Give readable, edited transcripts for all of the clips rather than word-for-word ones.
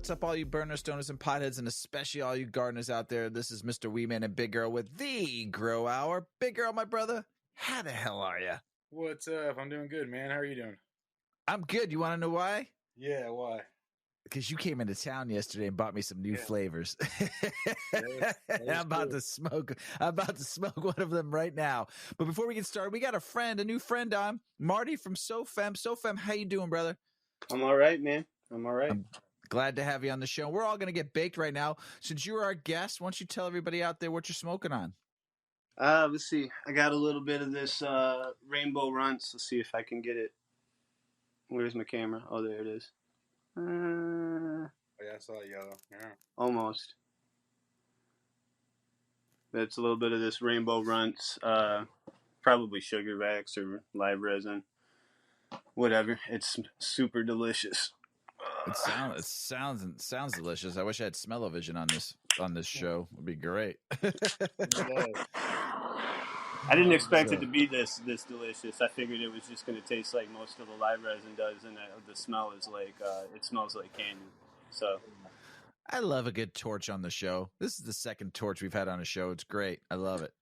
what's up, all you burners, stoners, and potheads, and especially all you gardeners out there? This is Mr. Weedman and Big Earl with the Grow Hour. Big Earl, my brother, how the hell are you? What's up? I'm doing good, man. How are you doing? I'm good. You want to know why? Yeah, why? Because you came into town yesterday and bought me some new flavors. I'm about to smoke one of them right now. But before we get started, we got a new friend on, Marty from SoFem. SoFem, how you doing, brother? I'm all right, man. I'm all right. I'm glad to have you on the show. We're all going to get baked right now. Since you're our guest, why don't you tell everybody out there what you're smoking on? Let's see. I got a little bit of this rainbow runts. Let's see if I can get it. Where's my camera? Oh, there it is. Oh, yeah, I saw it yellow. Yeah. Almost. That's a little bit of this rainbow runts. Probably sugar wax or live resin. Whatever. It's super delicious. It sounds delicious. I wish I had smell-o-vision on this show. It'd be great. I didn't expect it to be this delicious. I figured it was just going to taste like most of the live resin does, and the smell is like it smells like candy. So I love a good torch on the show. This is the second torch we've had on a show. It's great. I love it.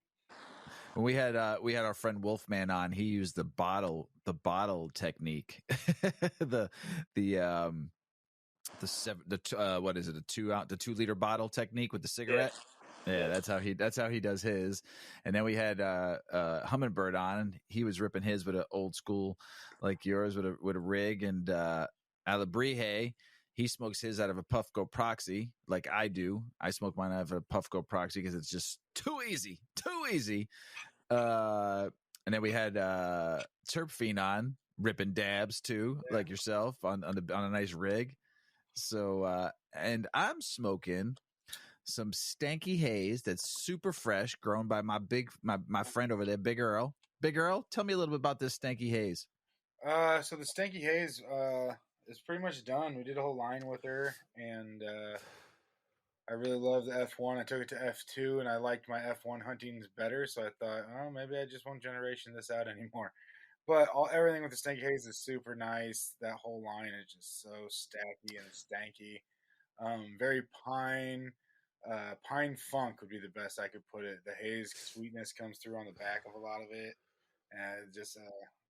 When we had our friend Wolfman on, he used the bottle technique. the 2 liter bottle technique with the cigarette. Yeah, that's how he does his. And then we had Hummingbird on. He was ripping his with an old school like yours with a rig, and Alabrije, he smokes his out of a Puffco Proxy like I do. I smoke mine out of a Puffco Proxy because it's just too easy. And then we had Terpfine on ripping dabs too, like yourself on a nice rig. So and I'm smoking some stanky haze that's super fresh, grown by my friend over there, Big Earl. Big Earl, tell me a little bit about this stanky haze. So the stanky haze is pretty much done. We did a whole line with her, and I really love the F1. I took it to F2, and I liked my F1 huntings better, so I thought, oh, maybe I just won't generation this out anymore. But everything with the stanky haze is super nice. That whole line is just so stacky and stanky. Very pine. Pine funk would be the best I could put it. The haze sweetness comes through on the back of a lot of it, and just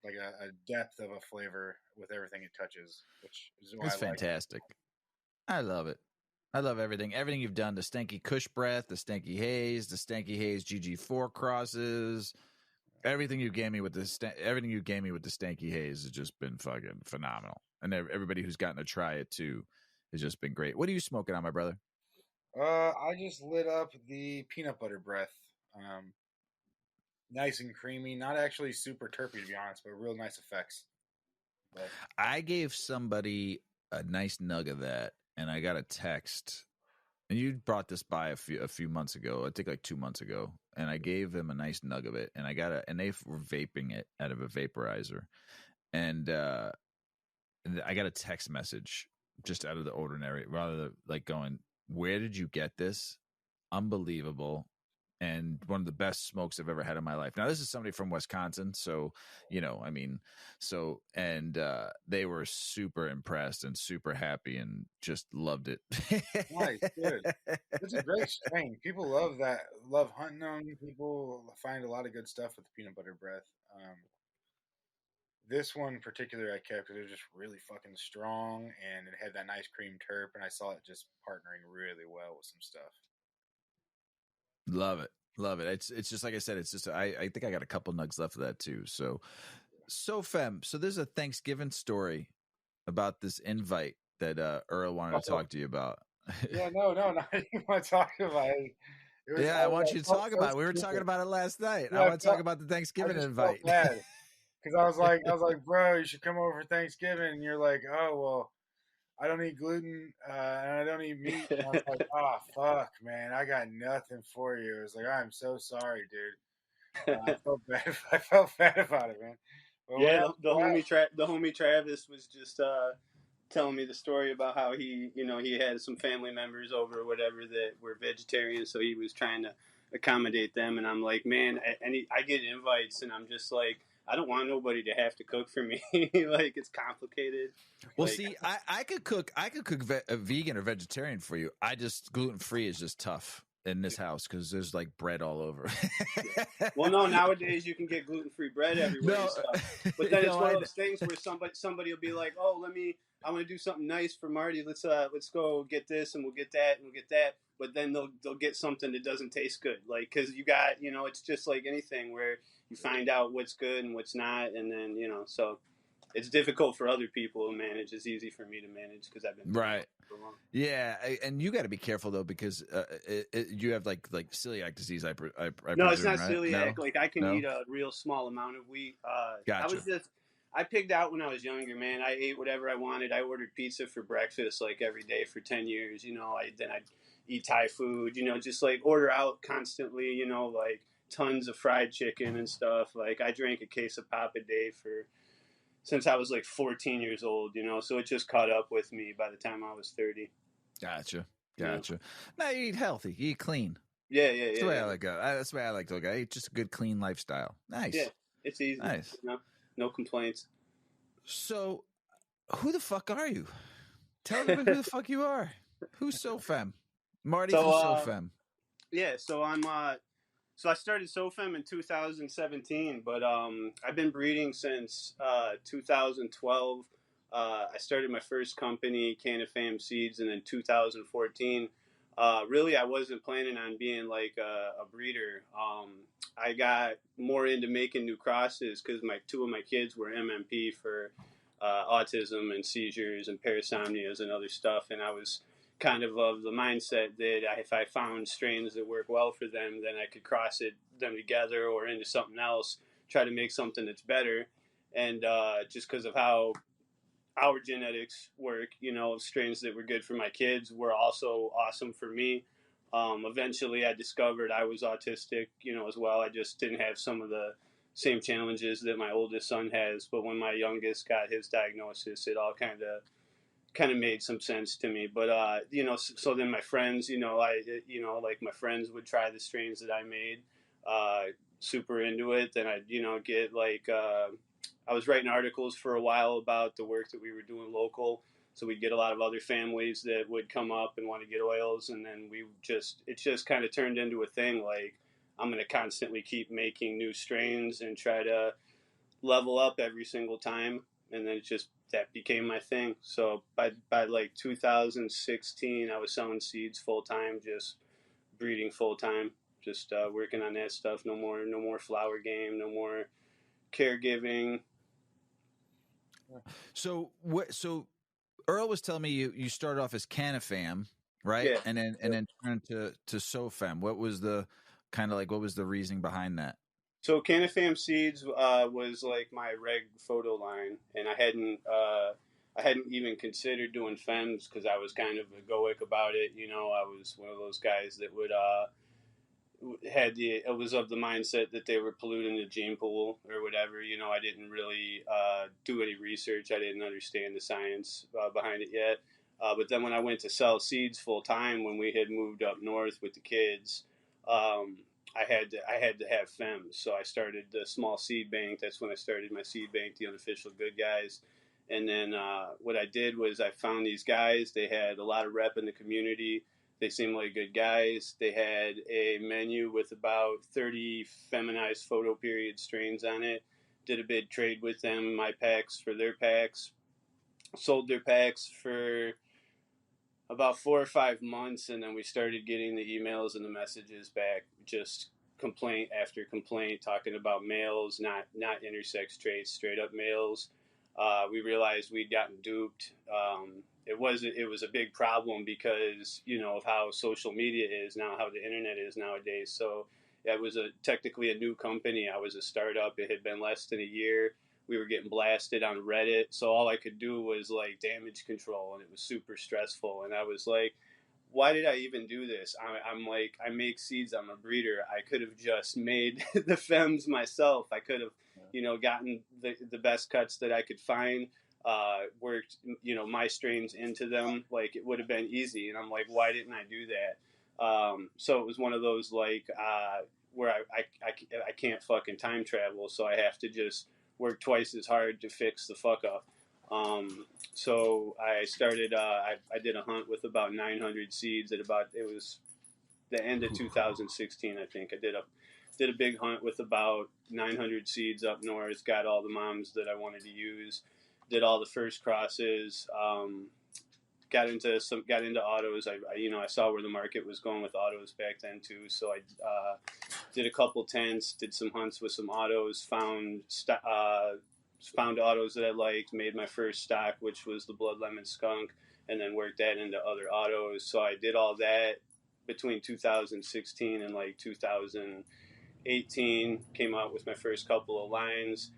like a depth of a flavor with everything it touches, which is why it's fantastic. I love it. I love everything you've done. The Stanky Kush Breath, the Stanky Haze, the Stanky Haze GG4 crosses. Everything you gave me with the Stanky Haze has just been fucking phenomenal, and everybody who's gotten to try it too has just been great. What are you smoking on, my brother? I just lit up the peanut butter breath. Nice and creamy, not actually super terpy to be honest, but real nice effects. But I gave somebody a nice nug of that, and I got a text. And you brought this by a few months ago, I think like 2 months ago, and I gave them a nice nug of it, and and they were vaping it out of a vaporizer, and I got a text message just out of the ordinary, rather than like going, "Where did you get this? Unbelievable." And one of the best smokes I've ever had in my life. Now, this is somebody from Wisconsin, so they were super impressed and super happy and just loved it. Nice, good. It's a great strain. People love that. Love hunting them. People find a lot of good stuff with the peanut butter breath. This one in particular I kept because it was just really fucking strong, and it had that nice cream terp, and I saw it just partnering really well with some stuff. Love it. It's just like I said. It's just I think I got a couple nugs left of that too. So Fem. So there's a Thanksgiving story about this invite that Earl wanted to talk to you about. Yeah, no, not even want to talk about it. I want you to talk about it. We were talking about it last night. I want to talk about the Thanksgiving invite. Because I was like, bro, you should come over for Thanksgiving. And you're like, oh, well, I don't eat gluten and I don't eat meat. And I was like, oh, fuck, man, I got nothing for you. I was like, I'm so sorry, dude. I felt bad about it, man. But yeah, the homie Travis was just telling me the story about how he had some family members over or whatever that were vegetarians, so he was trying to accommodate them. And I'm like, man, I get invites, and I'm just like, I don't want nobody to have to cook for me. Like, it's complicated. Well, Like, see, I could cook vegan or vegetarian for you. I just gluten-free is just tough in this house because there's like bread all over. well, no, nowadays you can get gluten-free bread everywhere and stuff. But then it's one of those things where somebody will be like, "Oh, I want to do something nice for Marty. Let's go get this and we'll get that and we'll get that." But then they'll get something that doesn't taste good, like, because you got, it's just like anything where you find out what's good and what's not, and then so it's difficult for other people to manage. It's easy for me to manage because I've been right. For long. Yeah, and you got to be careful though because you have like celiac disease. I No, presume, it's not right? celiac. No? Like, I can No? eat a real small amount of wheat. Gotcha. I pigged out when I was younger, man. I ate whatever I wanted. I ordered pizza for breakfast like every day for 10 years. Then I'd eat Thai food. Just like order out constantly. Like tons of fried chicken and stuff. Like, I drank a case of pop a day since I was like 14 years old. So it just caught up with me by the time I was 30. Gotcha. Yeah. Now you eat healthy. You eat clean. Yeah. That's the way I like it. That's the way I like to look at it. Just a good, clean lifestyle. Nice. Yeah, it's easy. Nice. No complaints. So, who the fuck are you? Tell everybody who the fuck you are. Who's SoFem? Marty from SoFem. Yeah, so so I started SoFem in 2017, but I've been breeding since 2012. I started my first company, SoFem Seeds, and in 2014. Really, I wasn't planning on being like a breeder. I got more into making new crosses because two of my kids were MMP for autism and seizures and parasomnias and other stuff, and I was kind of the mindset that if I found strains that work well for them, then I could cross them together or into something else, try to make something that's better. And just because of how our genetics work, strains that were good for my kids were also awesome for me. Eventually I discovered I was autistic, as well. I just didn't have some of the same challenges that my oldest son has. But when my youngest got his diagnosis, it all kind of made some sense to me. But so then my friends, like my friends would try the strains that I made, super into it. Then I'd get like I was writing articles for a while about the work that we were doing local, so we'd get a lot of other families that would come up and want to get oils, and then it just kind of turned into a thing. Like, I'm going to constantly keep making new strains and try to level up every single time, and then that became my thing. So by like 2016, I was selling seeds full time, just breeding full time, just working on that stuff. No more flower game, no more caregiving. So Earl was telling me you started off as SoFem, right? Yeah. And then turned to SoFem. What was the reasoning behind that? So SoFem Seeds was like my reg photo line, and I hadn't even considered doing fems because I was kind of egoic about it. I was one of those guys that would it was of the mindset that they were polluting the gene pool or whatever. I didn't really do any research. I didn't understand the science behind it yet. But then when I went to sell seeds full time, when we had moved up north with the kids, I had to have fems. So I started the small seed bank. That's when I started my seed bank, the Unofficial Good Guys. And then what I did was I found these guys. They had a lot of rep in the community. They seemed like good guys. They had a menu with about 30 feminized photo period strains on it. Did a big trade with them, my packs for their packs. Sold their packs for about 4 or 5 months, and then we started getting the emails and the messages back, just complaint after complaint, talking about males, not intersex traits, straight up males. We realized we'd gotten duped. It was a big problem because of how social media is now, how the internet is nowadays. So it was technically a new company. I was a startup. It had been less than a year. We were getting blasted on Reddit. So all I could do was like damage control, and it was super stressful. And I was like, why did I even do this? I'm like, I make seeds. I'm a breeder. I could have just made the fems myself. I could have, gotten the best cuts that I could find, worked, my strains into them. Like, it would have been easy. And I'm like, why didn't I do that? So it was one of those, like, where I can't fucking time travel. So I have to just work twice as hard to fix the fuck up. So I started. I did a hunt with about 900 seeds it was the end of 2016, I think. I did a big hunt with about 900 seeds up north. Got all the moms that I wanted to use. Did all the first crosses. Got into autos. I saw where the market was going with autos back then too. So I did a couple tents. Did some hunts with some autos. Found autos that I liked. Made my first stock, which was the Blood Lemon Skunk, and then worked that into other autos. So I did all that between 2016 and like 2018. Came out with my first couple of lines,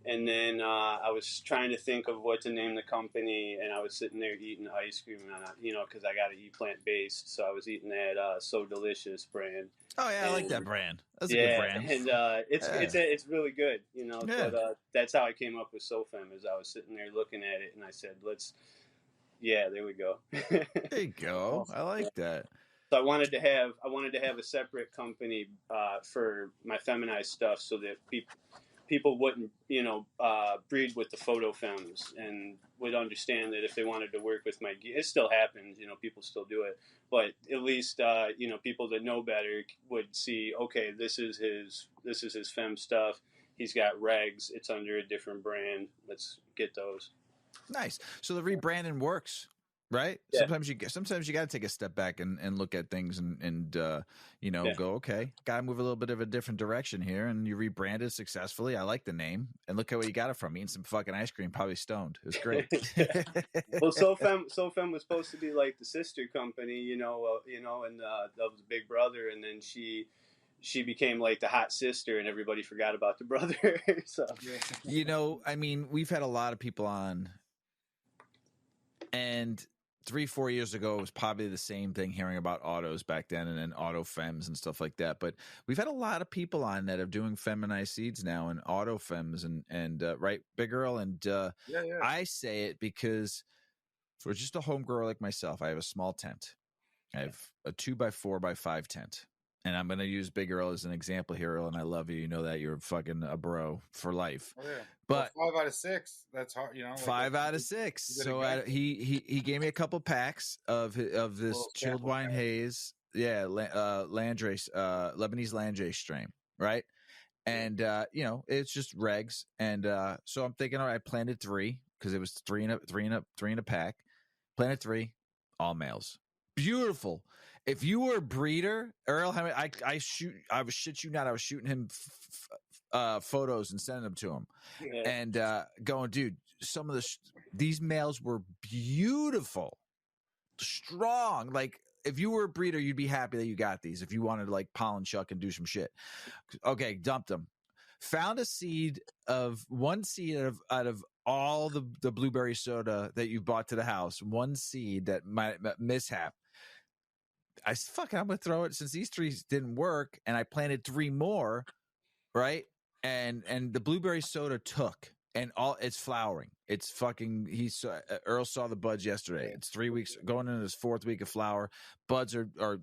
and then I was trying to think of what to name the company, and I was sitting there eating ice cream, because I got to eat plant based, so I was eating that So Delicious brand. Oh yeah, I like that brand. That's a good brand. And it's really good, Yeah. But that's how I came up with SoFem. Is I was sitting there looking at it, and I said, there we go. There you go. I like that. So I wanted to have a separate company for my feminized stuff, so that people wouldn't breed with the photo femmes, and would understand that if they wanted to work with my gear, it still happens. People still do it, but at least people that know better would see. Okay, this is his femme stuff. He's got regs. It's under a different brand. Let's get those. Nice. So the rebranding works, right? Yeah. Sometimes you got to take a step back and look at things and go, okay, got to move a little bit of a different direction here. And you rebranded successfully. I like the name, and look at where you got it from. Eating some fucking ice cream, probably stoned. It was great. Well, SoFem was supposed to be like the sister company, and that was Big Brother, and then she became like the hot sister, and everybody forgot about the brother. So we've had a lot of people on, and 3-4 years ago, it was probably the same thing, hearing about autos back then, and then auto femmes and stuff like that. But we've had a lot of people on that are doing feminized seeds now, and auto femmes, and right, Big Earl, and I say it because for just a home grower like myself, I have a small tent. I have a 2x4x5 tent. And I'm going to use Big Earl as an example here, Earl, and I love you. You know that you're fucking a bro for life. Oh, yeah. But 5 out of 6, that's hard. 5 out of 6. So he gave me a couple packs of this chilled wine haze. Yeah, Landrace, Lebanese Landrace strain, right? And it's just regs. And so I'm thinking, all right, I planted 3 because it was 3 in a pack. Planted 3, all males. Beautiful. If you were a breeder, Earl, I was shooting him photos and sending them to him, and going, dude, some of these males were beautiful, strong. Like, if you were a breeder, you'd be happy that you got these. If you wanted to like pollen chuck and do some shit, okay, dumped them. Found one seed out of all the blueberry soda that you bought to the house, one seed that might mishap. I'm going to throw it, since these 3 didn't work, and I planted 3 more, right? And the blueberry soda took, and it's flowering. It's fucking, Earl saw the buds yesterday. It's 3 weeks, going into this 4th week of flower. Buds are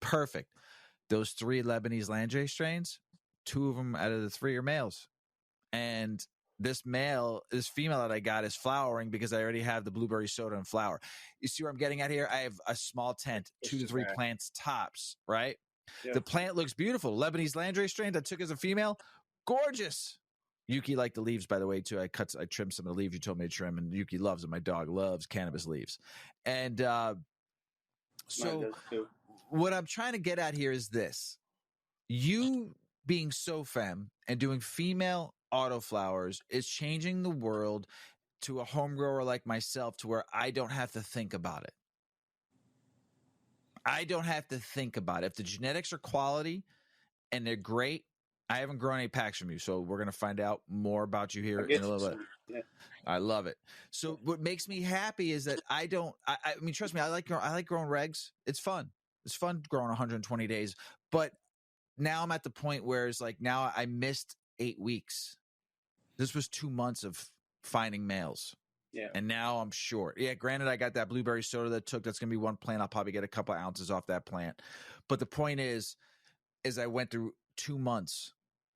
perfect. Those 3 Lebanese Landrace strains, 2 of them out of the 3 are males. And this female that I got is flowering because I already have the blueberry soda and flower. You see where I'm getting at here? I have a small tent, 2 to 3 plants tops, right? Yeah. The plant looks beautiful. Lebanese Landrace strain I took as a female, gorgeous. Yuki liked the leaves, by the way, too. I trimmed some of the leaves you told me to trim, and Yuki loves them. My dog loves cannabis leaves. And so what I'm trying to get at here is this. You being SoFem and doing female autoflowers is changing the world to a home grower like myself, to where I don't have to think about it. I don't have to think about it. If the genetics are quality and they're great, I haven't grown any packs from you, so we're going to find out more about you here in a little bit. Yeah. I love it. So what makes me happy is that I mean, trust me, I like growing regs. It's fun. It's fun growing 120 days. But now I'm at the point where it's like, now I missed 8 weeks. This was 2 months of finding males. Yeah. And now I'm short. Yeah, granted, I got that blueberry soda that's going to be 1 plant. I'll probably get a couple ounces off that plant. But the point is I went through 2 months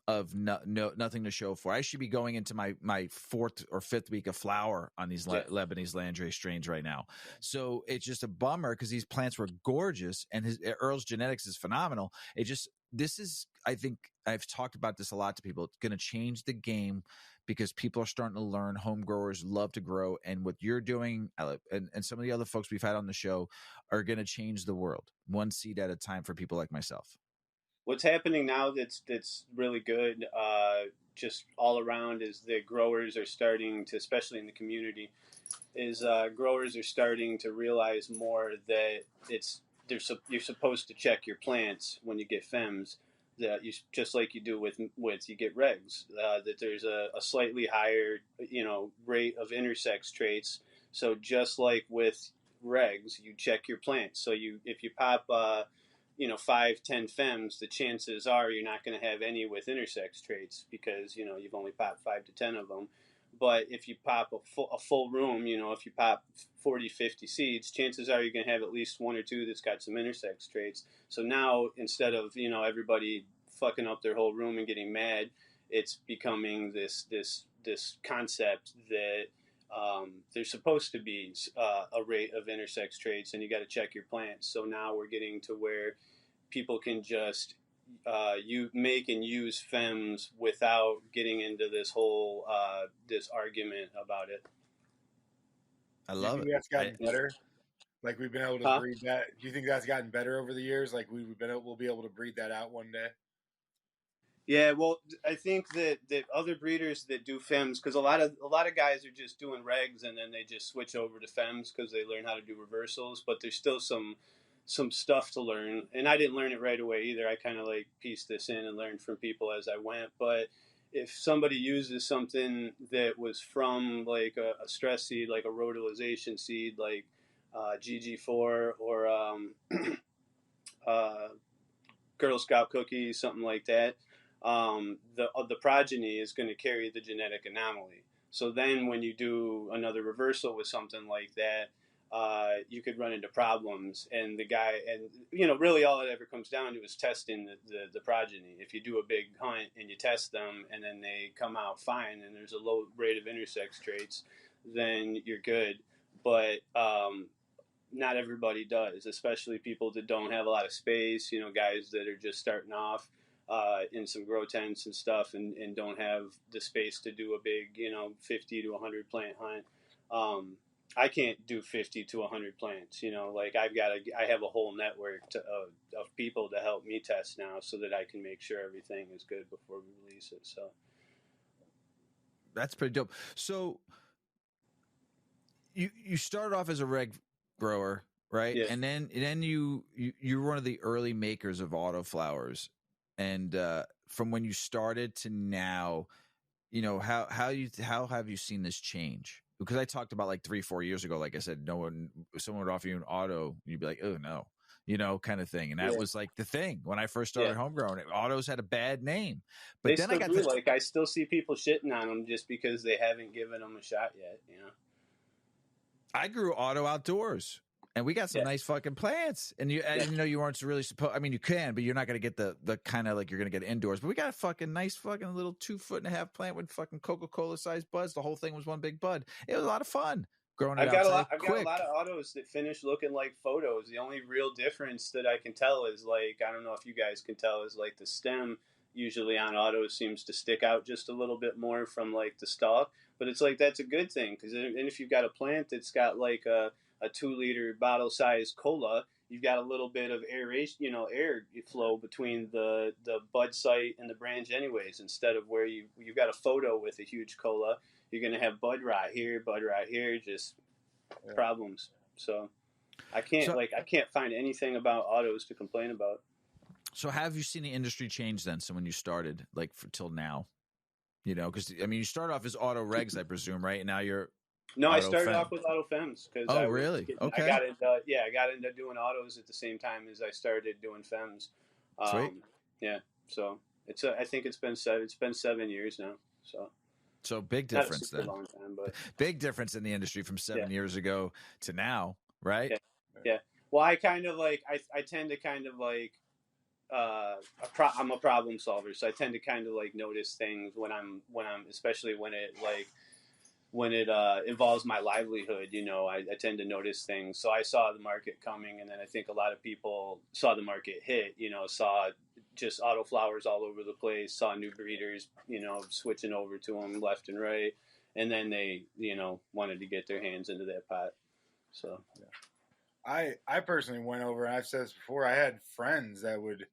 of nothing to show for. I should be going into my fourth or fifth week of flower on these Lebanese landrace strains right now. So it's just a bummer because these plants were gorgeous and Earl's genetics is phenomenal. I think I've talked about this a lot to people. It's going to change the game because people are starting to learn. Home growers love to grow. And what you're doing and some of the other folks we've had on the show are going to change the world one seed at a time for people like myself. What's happening now that's really good just all around is the growers are starting to, especially in the community, is growers are starting to realize more that you're supposed to check your plants when you get fems, that you just like you do with you get regs, that there's a slightly higher rate of intersex traits. So just like with regs, you check your plants. So if you pop 5-10 fems, the chances are you're not going to have any with intersex traits because you've only popped 5 to 10 of them. But if you pop a full room, if you pop 40-50 seeds, chances are you're going to have at least one or two that's got some intersex traits. So now instead of everybody fucking up their whole room and getting mad, it's becoming this concept that there's supposed to be a rate of intersex traits, and you got to check your plants. So now we're getting to where people can just you make and use fems without getting into this whole this argument about it. I love it. That's gotten better. Like we've been able to breed that. Do you think that's gotten better over the years? Like we'll be able to breed that out one day. Yeah, well, I think that other breeders that do fems, because a lot of guys are just doing regs and then they just switch over to fems because they learn how to do reversals. But there's still some stuff to learn, and I didn't learn it right away either. I kind of like pieced this in and learned from people as I went. But if somebody uses something that was from like a stress seed, like a rotalization seed, like GG4 or Girl Scout cookies, something like that, the progeny is going to carry the genetic anomaly. So then when you do another reversal with something like that, you could run into problems. And the guy, and really all it ever comes down to is testing the progeny. If you do a big hunt and you test them and then they come out fine and there's a low rate of intersex traits, then you're good. But not everybody does, especially people that don't have a lot of space, guys that are just starting off in some grow tents and stuff and don't have the space to do a big, 50 to 100 plant hunt. I can't do 50 to 100 plants, like I have a whole network of people to help me test now so that I can make sure everything is good before we release it. So that's pretty dope. So you started off as a reg grower, right? Yeah. And then you're one of the early makers of Autoflowers. And from when you started to now, how have you seen this change? Because I talked about like 3-4 years ago, like I said, someone would offer you an auto, you'd be like, oh no, kind of thing. And that was like the thing when I first started homegrown. Autos had a bad name, but then I still see people shitting on them just because they haven't given them a shot yet. I grew auto outdoors. And we got some nice fucking plants. And you weren't really supposed, I mean, you can, but you're not going to get the kind of like you're going to get indoors. But we got a fucking nice fucking little 2.5-foot plant with fucking Coca-Cola sized buds. The whole thing was one big bud. It was a lot of fun growing it outside. I've got a lot of autos that finish looking like photos. The only real difference that I can tell is like, I don't know if you guys can tell, is like the stem usually on autos seems to stick out just a little bit more from like the stalk. But it's like, that's a good thing. Because if you've got a plant that's got like a 2-liter bottle-sized cola, you've got a little bit of aeration, air flow between the bud site and the branch anyways, instead of where you've got a photo with a huge cola, you're going to have bud rot here, just problems. So I can't find anything about autos to complain about. So have you seen the industry change then? So when you started, like till now, because I mean, you started off as auto regs, I presume, right? And now you're No, I started off with auto fems because really? Okay. I got into doing autos at the same time as I started doing fems. Sweet. Yeah. So I think it's been 7 years now. So big difference then. Long time, but big difference in the industry from 7 years ago to now, right? Yeah. Well, I kind of like I tend to kind of like I'm a problem solver, so I tend to kind of like notice things when I'm especially when it involves my livelihood. I tend to notice things. So I saw the market coming, and then I think a lot of people saw the market hit. Saw just autoflowers all over the place, saw new breeders, switching over to them left and right, and then they, wanted to get their hands into that pot. So yeah. I personally went over, and I've said this before. I had friends that would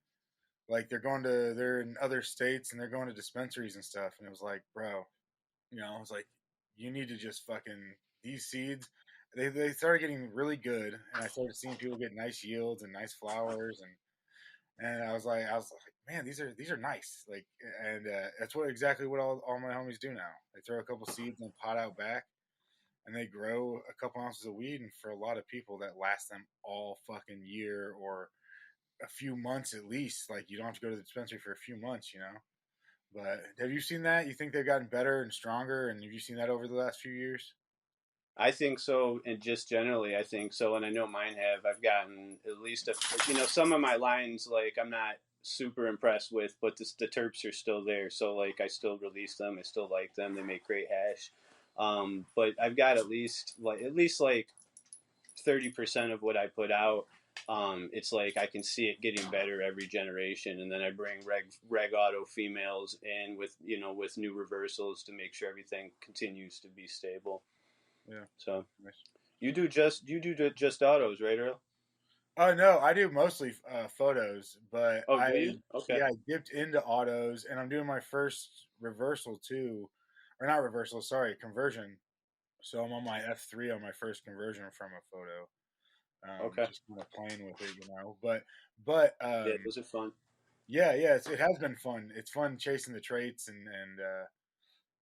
like they're in other states and they're going to dispensaries and stuff, and it was like, bro, it's like you need to just fucking these seeds. They started getting really good, and I started seeing people get nice yields and nice flowers, and I was like, man, these are nice. Like, and that's exactly what all my homies do now. They throw a couple seeds and pot out back, and they grow a couple ounces of weed. And for a lot of people, that lasts them all fucking year or a few months at least. Like, you don't have to go to the dispensary for a few months. But have you seen that? You think they've gotten better and stronger? And have you seen that over the last few years? I think so, and just generally, I think so, and I know mine have. I've gotten at least some of my lines, like I'm not super impressed with, but the terps are still there. So like I still release them. I still like them. They make great hash. But I've got at least like 30% of what I put out. It's like I can see it getting better every generation, and then I bring reg auto females in with new reversals to make sure everything continues to be stable. Yeah. So nice. you do just autos, right, Earl? Oh no, I do mostly photos, but do you? Okay. I dipped into autos, and I'm doing my first reversal too, or not reversal, sorry, conversion. So I'm on my F3 on my first conversion from a photo. Okay. Just kind of playing with it. But Yeah, those are fun. yeah, it has been fun. It's fun chasing the traits and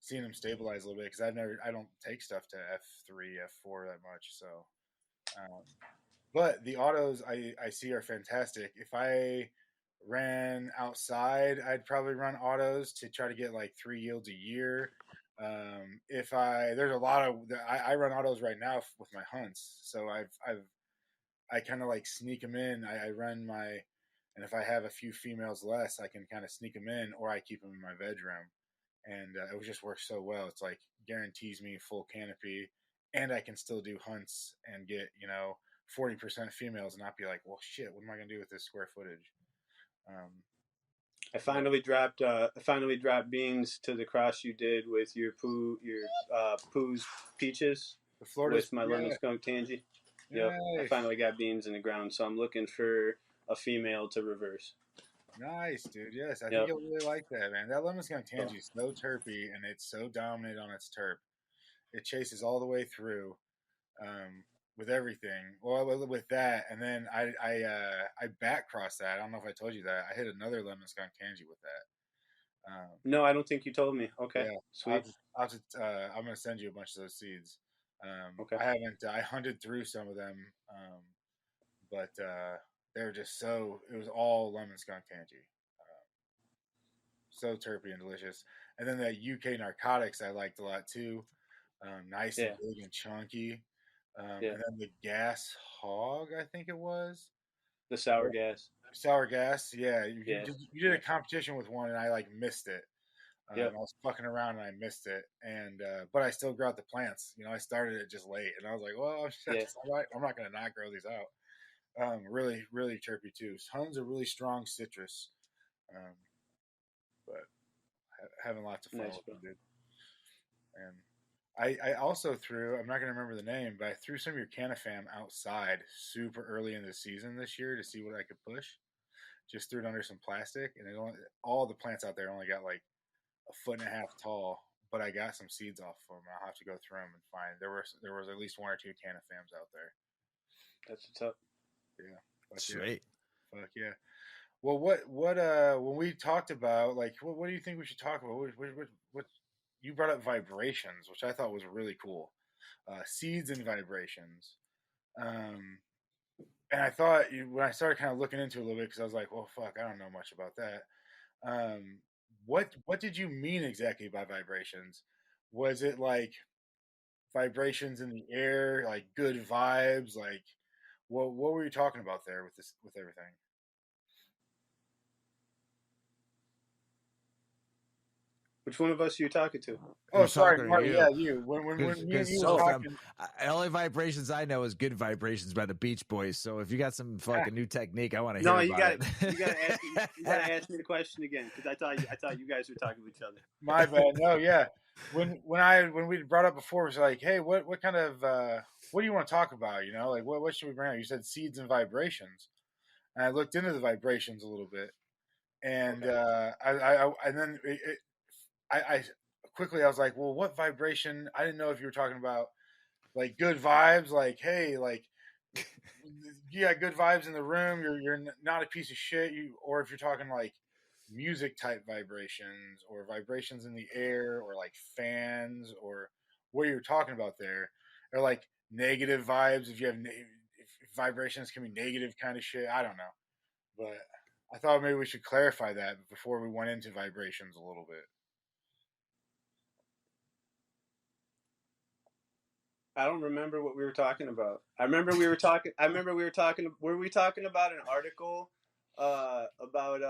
seeing them stabilize a little bit because I don't take stuff to F3, F4 that much. So, but the autos I see are fantastic. If I ran outside, I'd probably run autos to try to get like 3 yields a year. There's a lot of I run autos right now with my hunts, so I kind of like sneak them in. I run my, and if I have a few females less, I can kind of sneak them in, or I keep them in my bedroom, and it just works so well. It's like guarantees me full canopy, and I can still do hunts and get 40% females, and not be like, well, shit, what am I gonna do with this square footage? I finally dropped beans to the cross you did with your Pooh's peaches The Florida with my lemon skunk tangy. Yep, I finally got beans in the ground, so I'm looking for a female to reverse. Nice, dude. Yes, I think you'll really like that, man. That lemon skunk tangy is so terpy, and it's so dominant on its terp. It chases all the way through with everything. Well, with that, and then I back crossed that. I don't know if I told you that. I hit another lemon skunk tangy with that. No, I don't think you told me. Okay, yeah, sweet. I'm gonna send you a bunch of those seeds. Okay. I hunted through some of them, but they were just it was all lemon skunk tangy. So terpy and delicious. And then that UK narcotics I liked a lot too. Nice and big and chunky. And then the gas hog, I think it was. The sour gas. Sour gas, yeah. You did a competition with one, and I like missed it. I was fucking around and I missed it, and but I still grew out the plants. I started it just late, and I was like, well, I'm not gonna not grow these out. Really, really terpy too. Tons of really strong citrus, but having lots of fun with them, dude. And I also threw, I'm not going to remember the name, but I threw some of your Canafam outside super early in the season this year to see what I could push. Just threw it under some plastic, and all the plants out there only got like 1.5 feet tall, but I got some seeds off of them. I'll have to go through them and find. There was at least 1 or 2 Canafams out there. That's what's up. Yeah. Sweet. Yeah. Fuck yeah. Well, what when we talked about, like, what do you think we should talk about? What you brought up vibrations, which I thought was really cool. Seeds and vibrations. And I thought when I started kind of looking into it a little bit, because I was like, well, fuck, I don't know much about that. What did you mean exactly by vibrations? Was it like vibrations in the air, like good vibes? Like, what were you talking about there with everything? Which one of us are you talking to? Oh, You're sorry, talking to Marty. you. Yeah, you. When me and Because you so were fam, talking. only vibrations I know is good vibrations by the Beach Boys. So if you got some fucking new technique, I want to hear No, about it. you gotta ask me the question again because I thought you guys were talking to each other. My bad. No, yeah. When we brought up before, it was like, hey, what kind of what do you want to talk about? You know, like what should we bring up? You said seeds and vibrations, and I looked into the vibrations a little bit, and Okay. and then I quickly I was like, well, what vibration? I didn't know if you were talking about like good vibes, like hey, like you got good vibes in the room, you're not a piece of shit, or if you're talking like music type vibrations or vibrations in the air or like fans or what you're talking about there, or like negative vibes if you have if vibrations can be negative kind of shit. I don't know, but I thought maybe we should clarify that before we went into vibrations a little bit. I don't remember what we were talking about. I remember we were talking. Were we talking about an article? About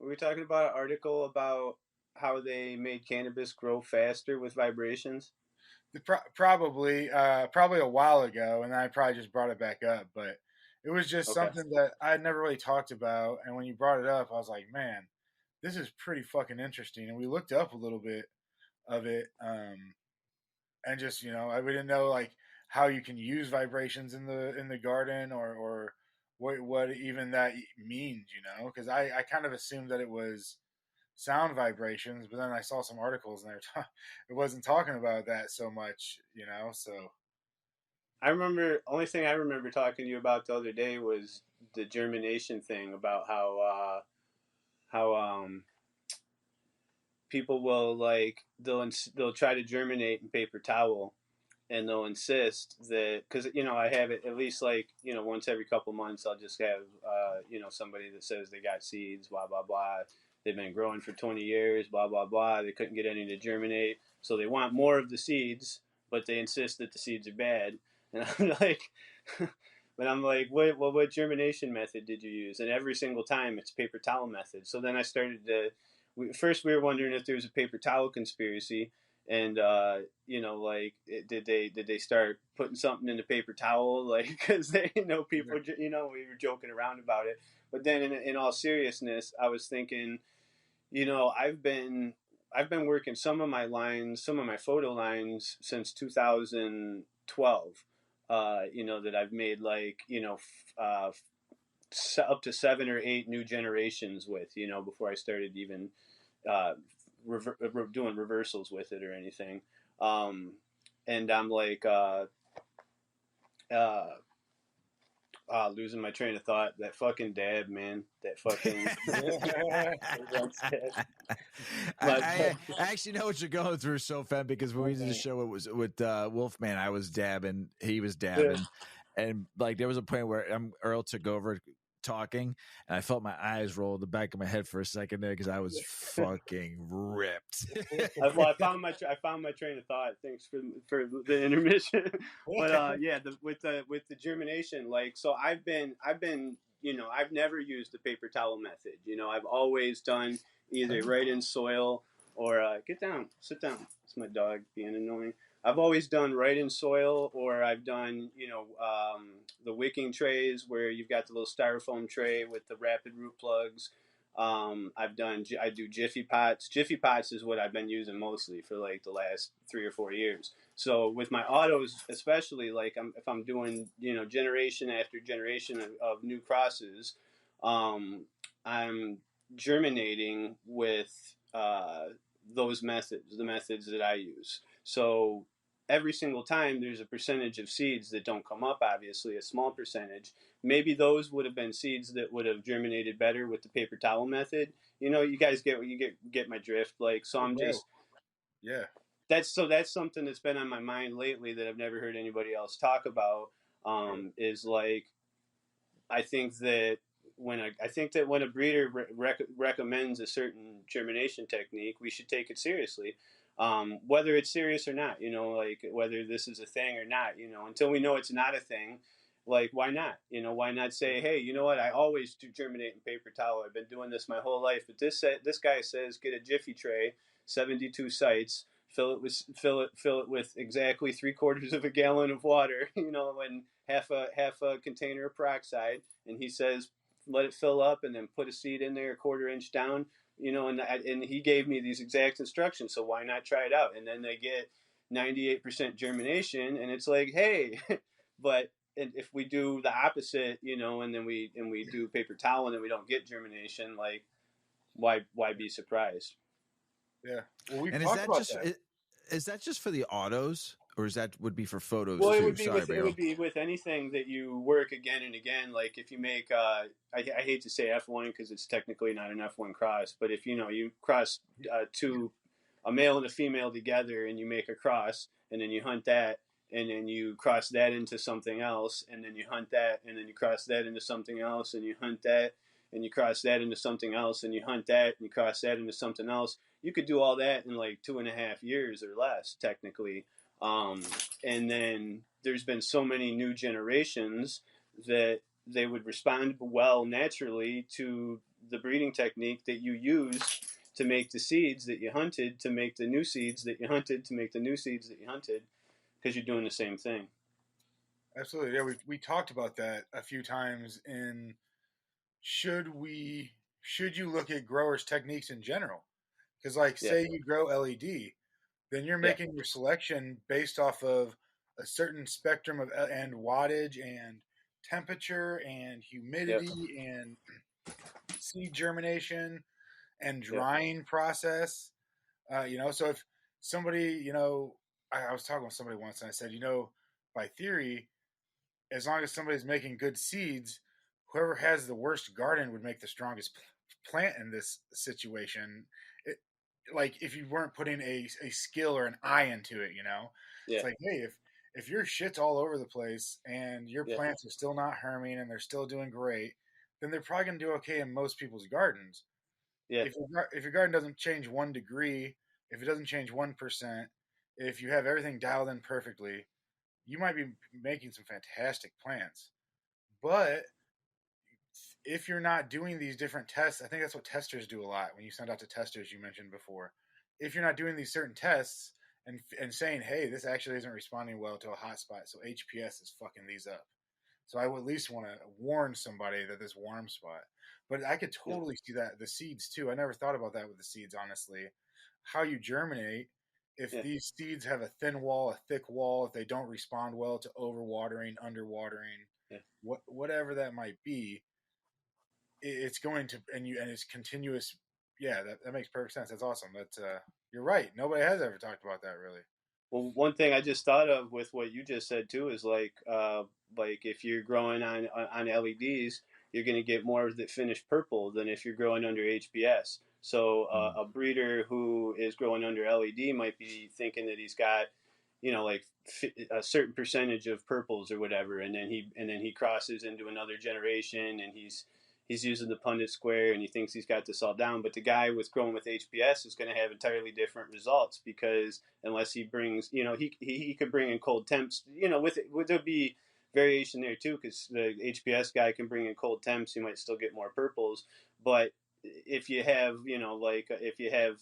Were we talking about an article about how they made cannabis grow faster with vibrations? Probably a while ago, and I probably just brought it back up. But it was just Okay. something that I had never really talked about. And when you brought it up, I was like, man, this is pretty fucking interesting. And we looked up a little bit of it, and just we didn't know like how you can use vibrations in the garden or what even that means. Because I kind of assumed that it was sound vibrations, but then I saw some articles and it wasn't talking about that so much, so I remember. Only thing I remember talking to you about the other day was the germination thing about how people will they'll try to germinate in paper towel, and they'll insist that because I have it at least once every couple months. I'll just have somebody that says they got seeds, blah blah blah. They've been growing for 20 years, blah blah blah. They couldn't get any to germinate, so they want more of the seeds, but they insist that the seeds are bad. And I'm like, what germination method did you use? And every single time it's paper towel method. So then I started to. First, we were wondering if there was a paper towel conspiracy, and did they start putting something in the paper towel, like because they people, we were joking around about it. But then in all seriousness, I was thinking, I've been working some of my photo lines since 2012. That I've made up to 7 or 8 new generations with, before I started even uh, doing reversals with it or anything. And I'm uh, losing my train of thought. That fucking dab, man. That fucking. I actually know what you're going through, SoFem, because when we did the show, it was with Wolfman. I was dabbing, he was dabbing, and like there was a point where Earl took over talking, and I felt my eyes roll the back of my head for a second there because I was fucking ripped. I found my train of thought. Thanks for the intermission. But with the germination, so I've been I've never used the paper towel method. I've always done either right in soil or get down, sit down. It's my dog being annoying. I've always done right in soil, or I've done the wicking trays where you've got the little styrofoam tray with the rapid root plugs. I do Jiffy Pots. Jiffy Pots is what I've been using mostly for like the last 3 or 4 years. So with my autos, especially if I'm doing generation after generation of new crosses, I'm germinating with those methods, the methods that I use. So every single time there's a percentage of seeds that don't come up, obviously a small percentage. Maybe those would have been seeds that would have germinated better with the paper towel method. You guys get my drift. So I'm just yeah. That's something that's been on my mind lately that I've never heard anybody else talk about. Is I think that when a breeder recommends a certain germination technique, we should take it seriously, whether it's serious or not. Whether this is a thing or not. Until we know it's not a thing, Like, why not? Why not say, hey, you know what? I always do germinate in paper towel. I've been doing this my whole life. But this guy says, get a Jiffy tray, 72 sites, fill it with exactly 3/4 of a gallon of water, and half a container of peroxide. And he says, let it fill up, and then put a seed in there, 1/4 inch down. And he gave me these exact instructions. So why not try it out? And then they get 98% germination, and it's like, hey, but if we do the opposite, and then we do paper towel and then we don't get germination, like, why be surprised? Yeah. Well, we And talked about that. Is that just for the autos, or is that would be for photos Well, too? it would be Sorry, it would be with anything that you work again and again. Like if you make, I hate to say F1 because it's technically not an F1 cross, but if you cross a male and a female together and you make a cross and then you hunt that and then you cross that into something else and then you hunt that and then you cross that into something else and you hunt that and you cross that into something else and you hunt that and you cross that into something else. You could do all that in like 2.5 years or less, technically. And then there's been so many new generations that they would respond well naturally to the breeding technique that you use to make the seeds that you hunted, to make the new seeds that you hunted, to make the new seeds that you hunted, because you're doing the same thing. Absolutely. Yeah, we talked about that a few times in should you look at growers' techniques in general? Because like say you grow LED, then you're making your selection based off of a certain spectrum of and wattage and temperature and humidity and seed germination and drying process. So if somebody, I was talking with somebody once and I said, by theory, as long as somebody's making good seeds, whoever has the worst garden would make the strongest plant in this situation. Like if you weren't putting a skill or an eye into it, it's like, hey, if your shit's all over the place and your plants are still not herming and they're still doing great, then they're probably going to do okay in most people's gardens. Yeah. If your garden doesn't change 1 degree, if it doesn't change 1%, if you have everything dialed in perfectly, you might be making some fantastic plants. But if you're not doing these different tests, I think that's what testers do a lot. When you send out to testers, you mentioned before, if you're not doing these certain tests and saying, hey, this actually isn't responding well to a hotspot, so HPS is fucking these up. So I would at least want to warn somebody that this warm spot. But I could totally see that the seeds too. I never thought about that with the seeds, honestly. How you germinate, if these seeds have a thin wall, a thick wall, if they don't respond well to overwatering, underwatering, whatever that might be, it's going to and it's continuous. Yeah, that makes perfect sense. That's awesome. That's you're right. Nobody has ever talked about that really. Well, one thing I just thought of with what you just said too is like if you're growing on LEDs, you're going to get more that finished purple than if you're growing under HPS. So a breeder who is growing under LED might be thinking that he's got, like a certain percentage of purples or whatever, and then he crosses into another generation, and he's using the Punnett square, and he thinks he's got this all down. But the guy with growing with HPS is going to have entirely different results, because unless he brings, he could bring in cold temps, would there be variation there too, because the HPS guy can bring in cold temps, you might still get more purples. But if you have, if you have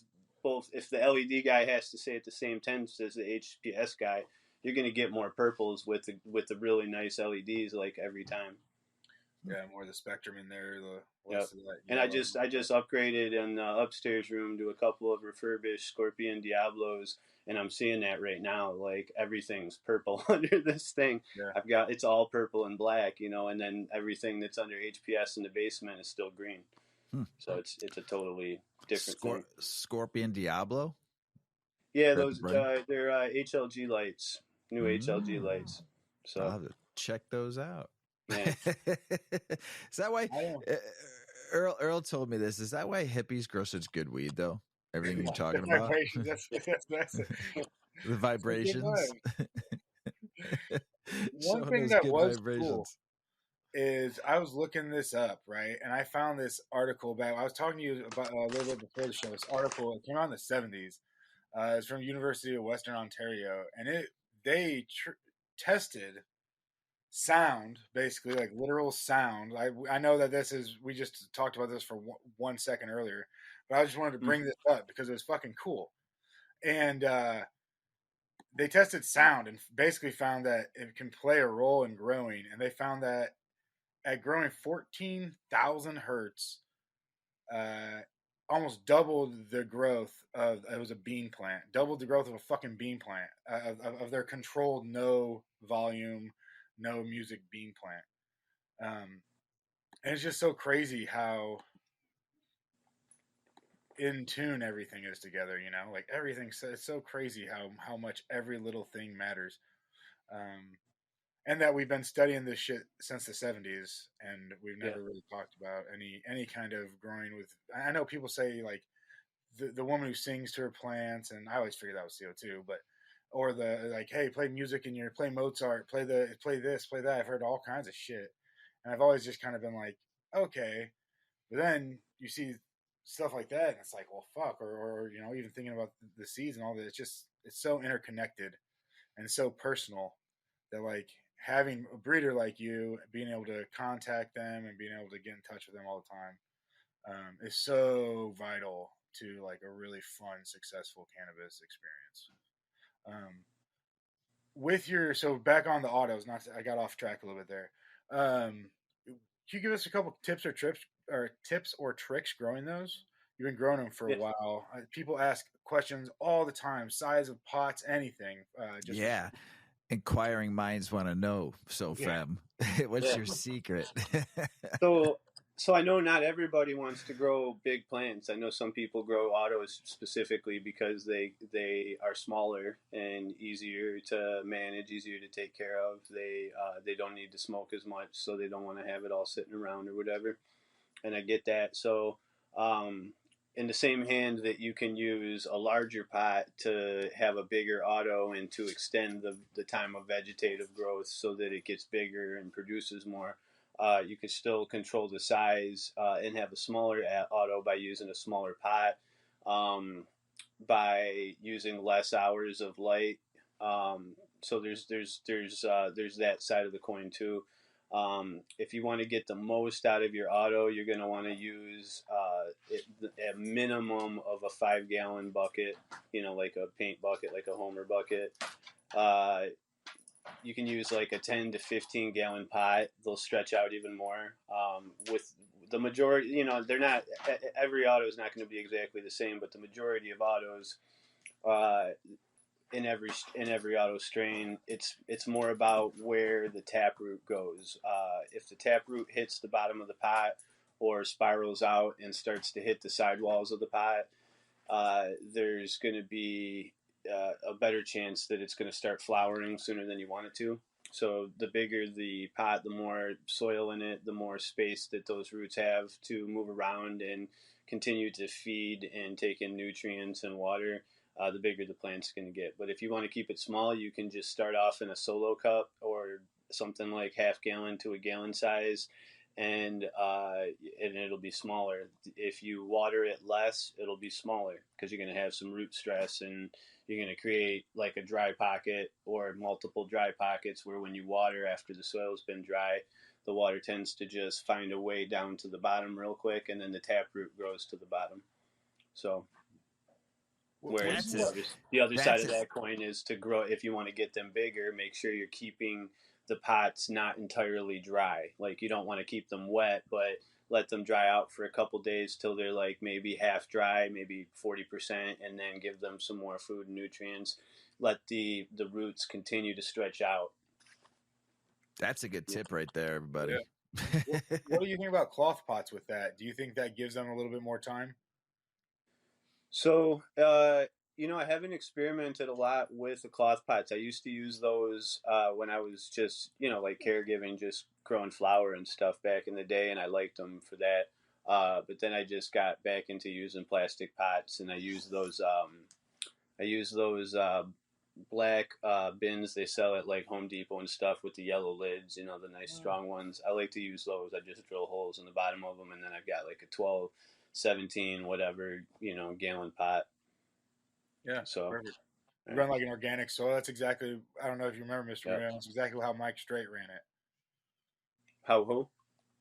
both, if the LED guy has to say at the same temps as the HPS guy, you're going to get more purples with the really nice LEDs like every time. Yeah, more of the spectrum in there. The less of that and I just upgraded in the upstairs room to a couple of refurbished Scorpion Diablos, and I'm seeing that right now. Like everything's purple under this thing. Yeah. It's all purple and black, and then everything that's under HPS in the basement is still green. So it's a totally different thing. Scorpion Diablo. Yeah, those they're HLG lights, new HLG lights. So I'll have to check those out. Yeah. Is that why Earl told me this? Is that why hippies grow such good weed though? Everything you're talking about. That's the vibrations. One thing that was cool is I was looking this up, right? And I found this article back. I was talking to you about a little bit before the show. This article, it came out in the 70s. It's from University of Western Ontario, and they tested sound, basically, like literal sound. I know that we just talked about this for 1 second earlier, but I just wanted to bring this up because it was fucking cool. And they tested sound and basically found that it can play a role in growing. And they found that at growing 14,000 hertz, almost doubled the growth of, it was a bean plant, doubled the growth of a fucking bean plant, of their controlled no volume, no music bean plant. And it's just so crazy how in tune everything is together, like it's so crazy how much every little thing matters. And that we've been studying this shit since the 70s, and we've never really talked about any kind of growing with. I know people say like the woman who sings to her plants, and I always figured that was CO2, but or the like, hey, play music in your play Mozart, play this, play that. I've heard all kinds of shit, and I've always just kind of been like, okay, but then you see stuff like that, and it's like, well, fuck, or even thinking about the seeds and all that. It's so interconnected and so personal that like having a breeder like you, being able to contact them and being able to get in touch with them all the time, is so vital to like a really fun, successful cannabis experience. So back on the autos, I got off track a little bit there. Can you give us a couple tips or tricks growing those? You've been growing them for a while. People ask questions all the time: size of pots, anything. Inquiring minds want to know. SoFem, what's your secret? So I know not everybody wants to grow big plants. I know some people grow autos specifically because they are smaller and easier to manage, easier to take care of. They don't need to smoke as much, so they don't want to have it all sitting around or whatever. And I get that. So in the same hand that you can use a larger pot to have a bigger auto and to extend the time of vegetative growth so that it gets bigger and produces more. You can still control the size and have a smaller auto by using a smaller pot, by using less hours of light. So there's that side of the coin too. If you want to get the most out of your auto, you're going to want to use a minimum of a 5-gallon bucket, like a paint bucket, like a Homer bucket. You can use like a 10 to 15 gallon pot. They'll stretch out even more. With the majority, they're not, every auto is not going to be exactly the same, but the majority of autos, in every auto strain, it's more about where the taproot goes. If the taproot hits the bottom of the pot or spirals out and starts to hit the sidewalls of the pot, there's going to be a better chance that it's going to start flowering sooner than you want it to. So the bigger the pot, the more soil in it, the more space that those roots have to move around and continue to feed and take in nutrients and water. The bigger the plant's going to get. But if you want to keep it small, you can just start off in a solo cup or something like half-gallon to a gallon size, and it'll be smaller. If you water it less, it'll be smaller because you're going to have some root stress, and you're going to create like a dry pocket or multiple dry pockets where when you water after the soil's been dry, the water tends to just find a way down to the bottom real quick, and then the taproot grows to the bottom. So whereas the other side of that coin is to grow. If you want to get them bigger, make sure you're keeping the pots not entirely dry. Like you don't want to keep them wet, but let them dry out for a couple days till they're like maybe half dry, maybe 40%, and then give them some more food and nutrients. Let the roots continue to stretch out. That's a good tip right there, everybody. Yeah. What do you think about cloth pots with that? Do you think that gives them a little bit more time? So, I haven't experimented a lot with the cloth pots. I used to use those when I was just, like caregiving, just growing flower and stuff back in the day, and I liked them for that. But then I just got back into using plastic pots, and I use those. Black bins they sell at like Home Depot and stuff with the yellow lids, the nice strong ones. I like to use those. I just drill holes in the bottom of them, and then I've got like a 12, 17, whatever, gallon pot. Yeah, so perfect. You run like an organic soil. That's exactly, I don't know if you remember, Mr. Moran, that's exactly how Mike Strait ran it. Who?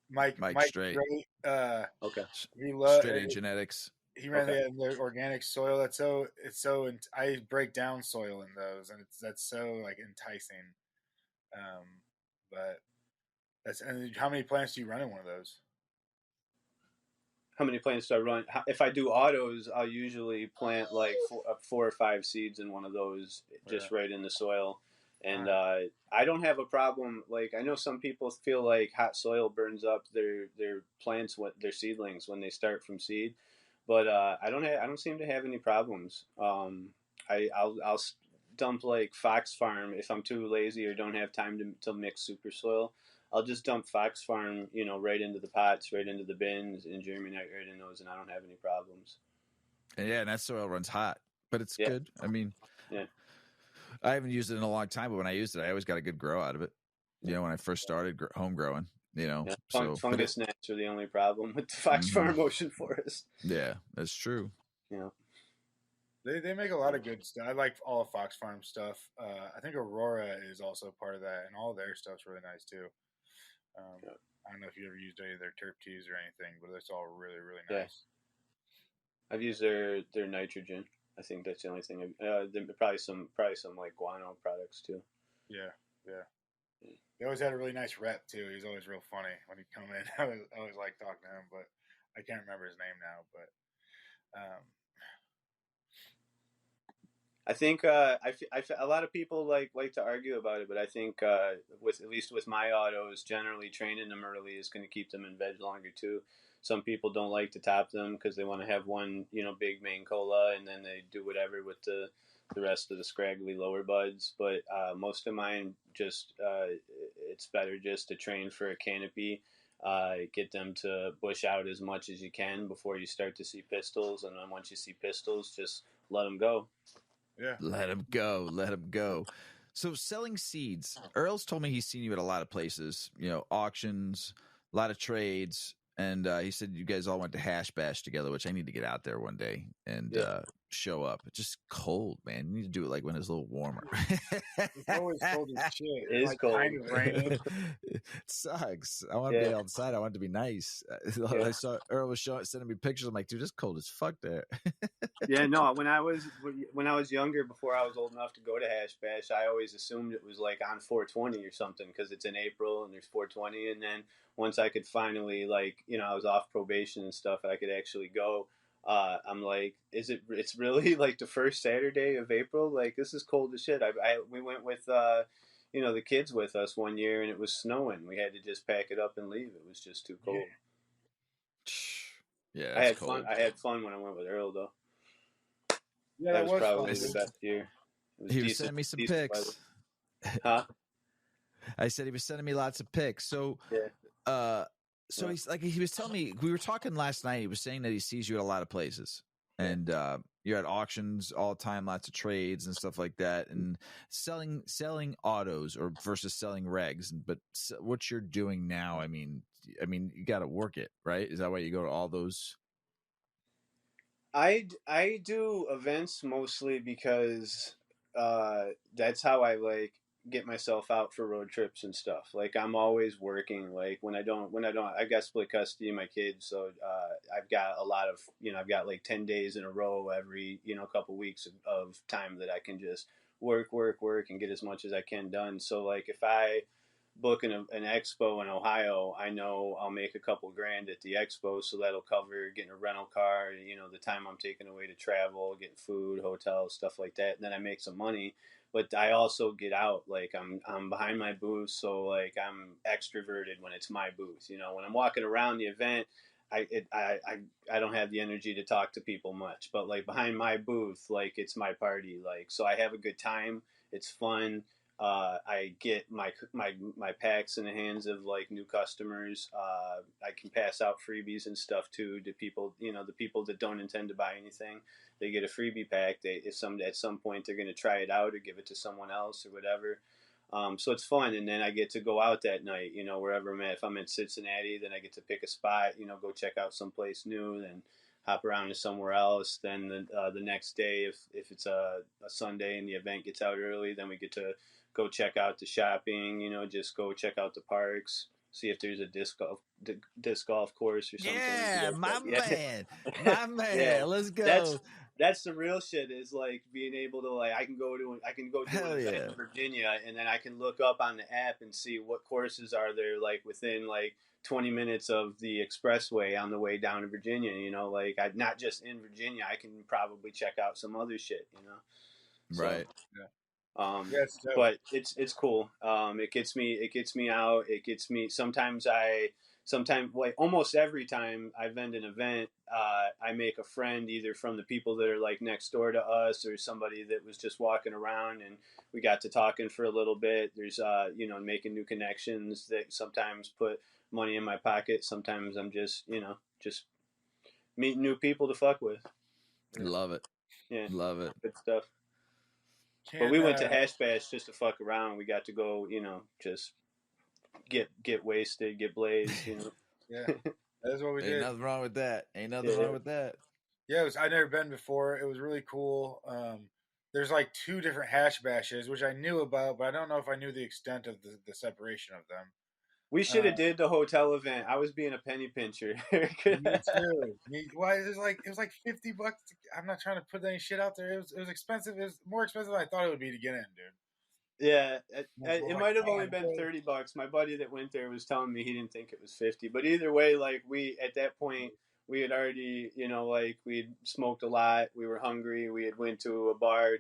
Mike Straight. Okay. Straight A Genetics. He ran the organic soil. I break down soil in those, and that's so like enticing. But and how many plants do you run in one of those? How many plants do I run? If I do autos, I'll usually plant like 4 or 5 seeds in one of those, just right in the soil. And I don't have a problem. Like, I know some people feel like hot soil burns up their plants, their seedlings when they start from seed, but I don't seem to have any problems. I'll dump like Fox Farm if I'm too lazy or don't have time to mix super soil. I'll just dump Fox Farm, right into the pots, right into the bins, and germinate right in those, and I don't have any problems. And that soil runs hot, but it's good. I mean, I haven't used it in a long time, but when I used it, I always got a good grow out of it. When I first started home growing, fungus gnats are the only problem with the Fox Farm Ocean Forest. Yeah, that's true. Yeah. They make a lot of good stuff. I like all of Fox Farm stuff. I think Aurora is also part of that, and all their stuff's really nice too. I don't know if you ever used any of their terp teas or anything, but it's all really, really nice. I've used their nitrogen. I think that's the only thing. Probably some like guano products too. Yeah. They always had a really nice rep too. He was always real funny when he'd come in. I always liked talking to him, but I can't remember his name now. But I think a lot of people like to argue about it, but I think with at least with my autos, generally training them early is going to keep them in veg longer too. Some people don't like to top them because they want to have one big main cola, and then they do whatever with the rest of the scraggly lower buds. But most of mine just it's better just to train for a canopy. Get them to bush out as much as you can before you start to see pistils, and then once you see pistils, just let them go. Yeah. Let him go. So selling seeds, Earl's told me he's seen you at a lot of places, auctions, a lot of trades. And he said you guys all went to Hash Bash together, which I need to get out there one day and show up. It's just cold, man. You need to do it like when it's a little warmer. It's always cold as shit. It is cold. Kind of raining. It sucks. I want to be outside. I want it to be nice. I saw Earl was sending me pictures. I'm like, dude, it's cold as fuck there. Yeah, no. When I was younger, before I was old enough to go to Hash Bash, I always assumed it was like on 420 or something because it's in April and there's 420. And then once I could finally I was off probation and stuff, and I could actually go. I'm like, it's really like the first Saturday of April? Like, this is cold as shit. We went with, the kids with us one year, and it was snowing. We had to just pack it up and leave. It was just too cold. Yeah, I had fun. I had fun when I went with Earl, though. Yeah, that was probably the best year. He was sending me some pics. Huh? I said he was sending me lots of pics. So, So he's like, he was telling me, we were talking last night. He was saying that he sees you at a lot of places, and you're at auctions all the time, lots of trades and stuff like that, and selling autos or versus selling regs. But what you're doing now, I mean, you got to work it, right? Is that why you go to all those? I do events mostly because that's how I get myself out for road trips and stuff. Like, I'm always working. Like, when I don't, I got split custody of my kids. So, I've got a lot of, I've got like 10 days in a row every, couple weeks of time that I can just work and get as much as I can done. So like, if I book an expo in Ohio, I know I'll make a couple grand at the expo. So that'll cover getting a rental car, the time I'm taking away to travel, getting food, hotels, stuff like that. And then I make some money. But I also get out, like I'm behind my booth, so like I'm extroverted when it's my booth. When I'm walking around the event, I don't have the energy to talk to people much. But like behind my booth, like it's my party. Like, so I have a good time. It's fun. I get my packs in the hands of like new customers. I can pass out freebies and stuff too to people. The people that don't intend to buy anything. They get a freebie pack. At some point they're going to try it out or give it to someone else or whatever. So it's fun. And then I get to go out that night, wherever I'm at. If I'm in Cincinnati, then I get to pick a spot, go check out someplace new, then hop around to somewhere else. Then the next day, if it's a Sunday and the event gets out early, then we get to go check out the shopping, just go check out the parks. see if there's a disc golf course or something. Yeah, my man. Yeah, Let's go. That's the real shit, is like being able to, like, I can go to an event in Virginia, and then I can look up on the app and see what courses are there, like within like 20 minutes of the expressway on the way down to Virginia. You know, like, not just in Virginia, I can probably check out some other shit. You know, right? Yeah. But it's cool. It gets me out. It gets me. Sometimes like almost every time I vend an event, I make a friend either from the people that are like next door to us, or somebody that was just walking around, and we got to talking for a little bit. There's making new connections that sometimes put money in my pocket. Sometimes I'm just meeting new people to fuck with. Love it. Yeah, love it. Good stuff. But we went to Hash Bash just to fuck around. We got to go, just get wasted, get blazed, Yeah, that's what we did. Ain't nothing wrong with that. Yeah, I'd never been before. It was really cool. There's like 2 different hash bashes, which I knew about, but I don't know if I knew the extent of the separation of them. We should have did the hotel event. I was being a penny pincher. Me too. Why it was like $50. I'm not trying to put any shit out there. It was expensive. It was more expensive than I thought it would be to get in, dude. Yeah, it might have only been $30. My buddy that went there was telling me he didn't think it was 50. But either way, like, we at that point we had already, we'd smoked a lot. We were hungry. We had went to a bar,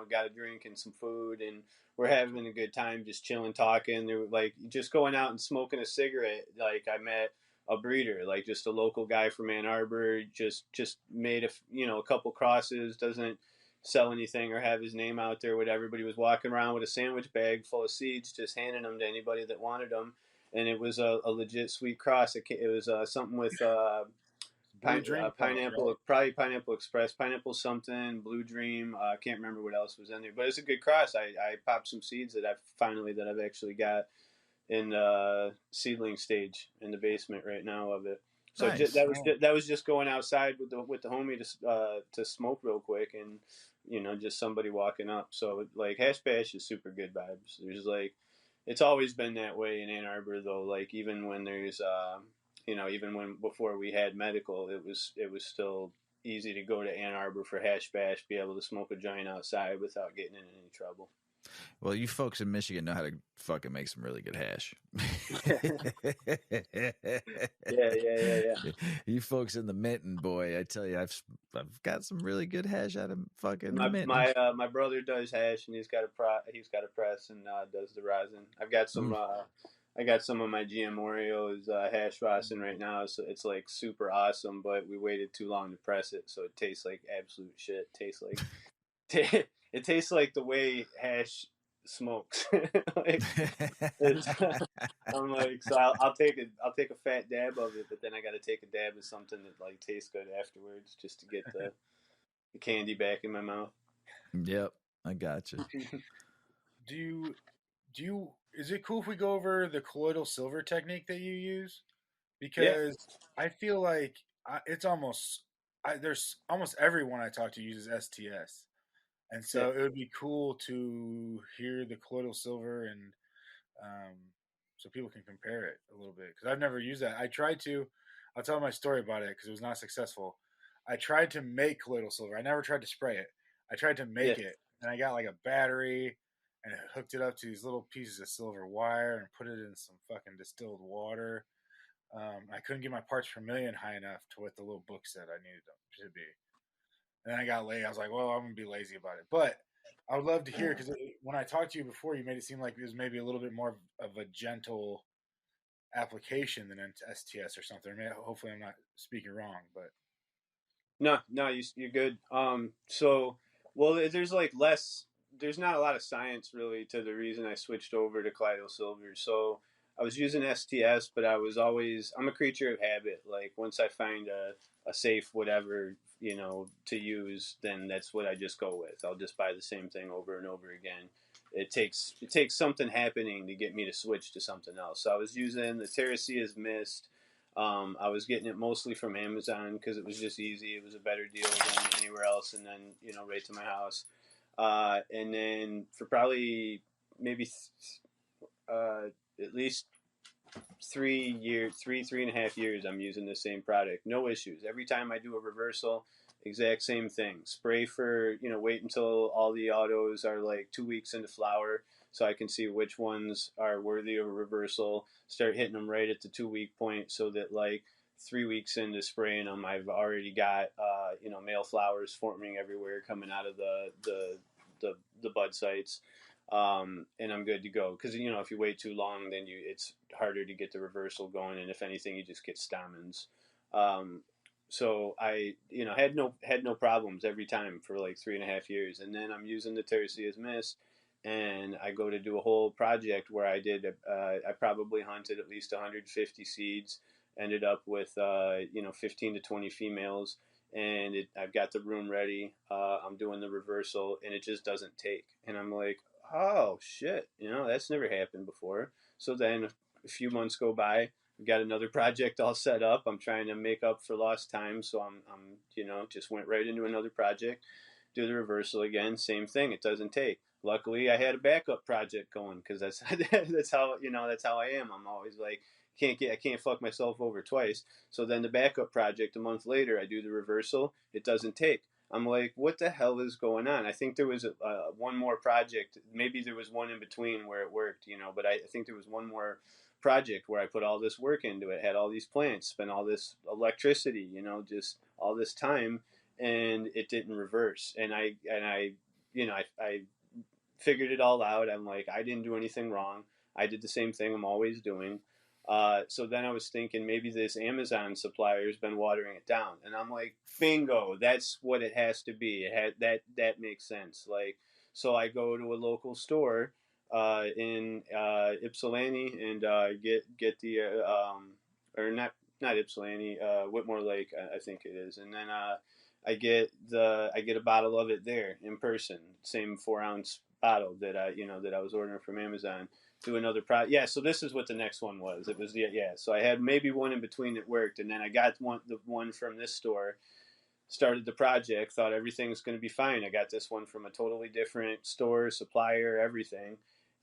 got a drink and some food, and we're having a good time, just chilling, talking. They were like just going out and smoking a cigarette. Like, I met a breeder, like just a local guy from Ann Arbor, just made a couple crosses, doesn't sell anything or have his name out there, whatever, but he was walking around with a sandwich bag full of seeds, just handing them to anybody that wanted them. And it was a legit sweet cross. It was something with pineapple, probably Pineapple Express, pineapple something, Blue Dream. I can't remember what else was in there, but it's a good cross. I popped some seeds that I've actually got in the seedling stage in the basement right now of it. So nice. That was just going outside with the homie to smoke real quick, and just somebody walking up. So like Hash Bash is super good vibes. There's like, it's always been that way in Ann Arbor though. Like, even when there's before we had medical, it was still easy to go to Ann Arbor for Hash Bash, be able to smoke a joint outside without getting in any trouble. Well, you folks in Michigan know how to fucking make some really good hash. Yeah. You folks in the Minton, boy, I tell you, I've got some really good hash out of fucking Minton. My brother does hash, and he's got a press and does the rosin. I've got some. I got some of my GM Oreos hash rosin right now, so it's like super awesome. But we waited too long to press it, so it tastes like absolute shit. It tastes like the way hash smokes. I'm like, so I'll take a fat dab of it, but then I got to take a dab of something that like tastes good afterwards, just to get the candy back in my mouth. Yep, I gotcha. Do you? Is it cool if we go over the colloidal silver technique that you use? Because I feel like there's almost everyone I talk to uses STS. And so it would be cool to hear the colloidal silver, and so people can compare it a little bit. Because I've never used that. I'll tell my story about it because it was not successful. I tried to make colloidal silver. I never tried to spray it. I tried to make it, and I got like a battery and hooked it up to these little pieces of silver wire and put it in some fucking distilled water. I couldn't get my parts per million high enough to what the little book said I needed them to be. And then I got lazy. I was like, well, I'm going to be lazy about it. But I would love to hear, because when I talked to you before, you made it seem like it was maybe a little bit more of a gentle application than STS or something. I mean, hopefully I'm not speaking wrong, but. No, you're good. There's not a lot of science really to the reason I switched over to colloidal silver. So I was using STS, but I'm a creature of habit. Like, once I find a safe whatever, to use, then that's what I just go with. I'll just buy the same thing over and over again. It takes something happening to get me to switch to something else. So I was using the Terracea's Mist. I was getting it mostly from Amazon because it was just easy. It was a better deal than anywhere else, and then right to my house. And then for probably maybe at least three and a half years, I'm using the same product. No issues. Every time I do a reversal, exact same thing. Spray for, wait until all the autos are like 2 weeks into flower so I can see which ones are worthy of a reversal. Start hitting them right at the 2 week point so that like 3 weeks into spraying them, I've already got, male flowers forming everywhere coming out of the bud sites. And I'm good to go. Because if you wait too long, then it's harder to get the reversal going, and if anything, you just get stamens. So I had no problems every time for like 3.5 years, and then I'm using the Terracea's Mist, and I go to do a whole project where I probably hunted at least 150 seeds, ended up with 15 to 20 females, and I've got the room ready. I'm doing the reversal, and it just doesn't take, and I'm like, oh shit, that's never happened before. So then a few months go by, we got another project all set up. I'm trying to make up for lost time, so I'm just went right into another project, do the reversal again, same thing, it doesn't take. Luckily I had a backup project going, because that's how I am. I'm always like, I can't fuck myself over twice. So then the backup project, a month later, I do the reversal, it doesn't take. I'm like, what the hell is going on? I think there was one more project. Maybe there was one in between where it worked, but I think there was one more project where I put all this work into it, had all these plants, spent all this electricity, just all this time, and it didn't reverse. And I figured it all out. I'm like, I didn't do anything wrong. I did the same thing I'm always doing. So then I was thinking maybe this Amazon supplier has been watering it down, and I'm like, bingo, that's what it has to be. That makes sense. Like, so I go to a local store in Ypsilanti and get the or not Ypsilanti, Whitmore Lake, I think it is, and then I get a bottle of it there in person, same 4-ounce bottle that I was ordering from Amazon. Do another project. So this is what the next one was. It was So I had maybe one in between that worked, and then I got the one from this store. Started the project, thought everything's going to be fine. I got this one from a totally different store, supplier, everything,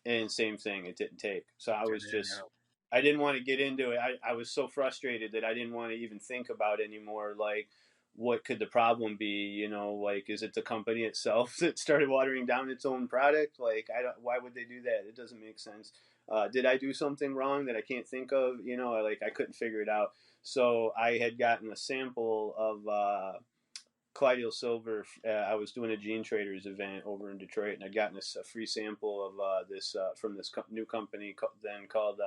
and same thing. It didn't take. So I didn't want to get into it. I was so frustrated that I didn't want to even think about anymore. Like, what could the problem be? Like, is it the company itself that started watering down its own product? Like, why would they do that? It doesn't make sense. Did I do something wrong that I can't think of? I couldn't figure it out. So I had gotten a sample of colloidal silver. I was doing a Gene Traders event over in Detroit, and I'd gotten a free sample of this from this new company called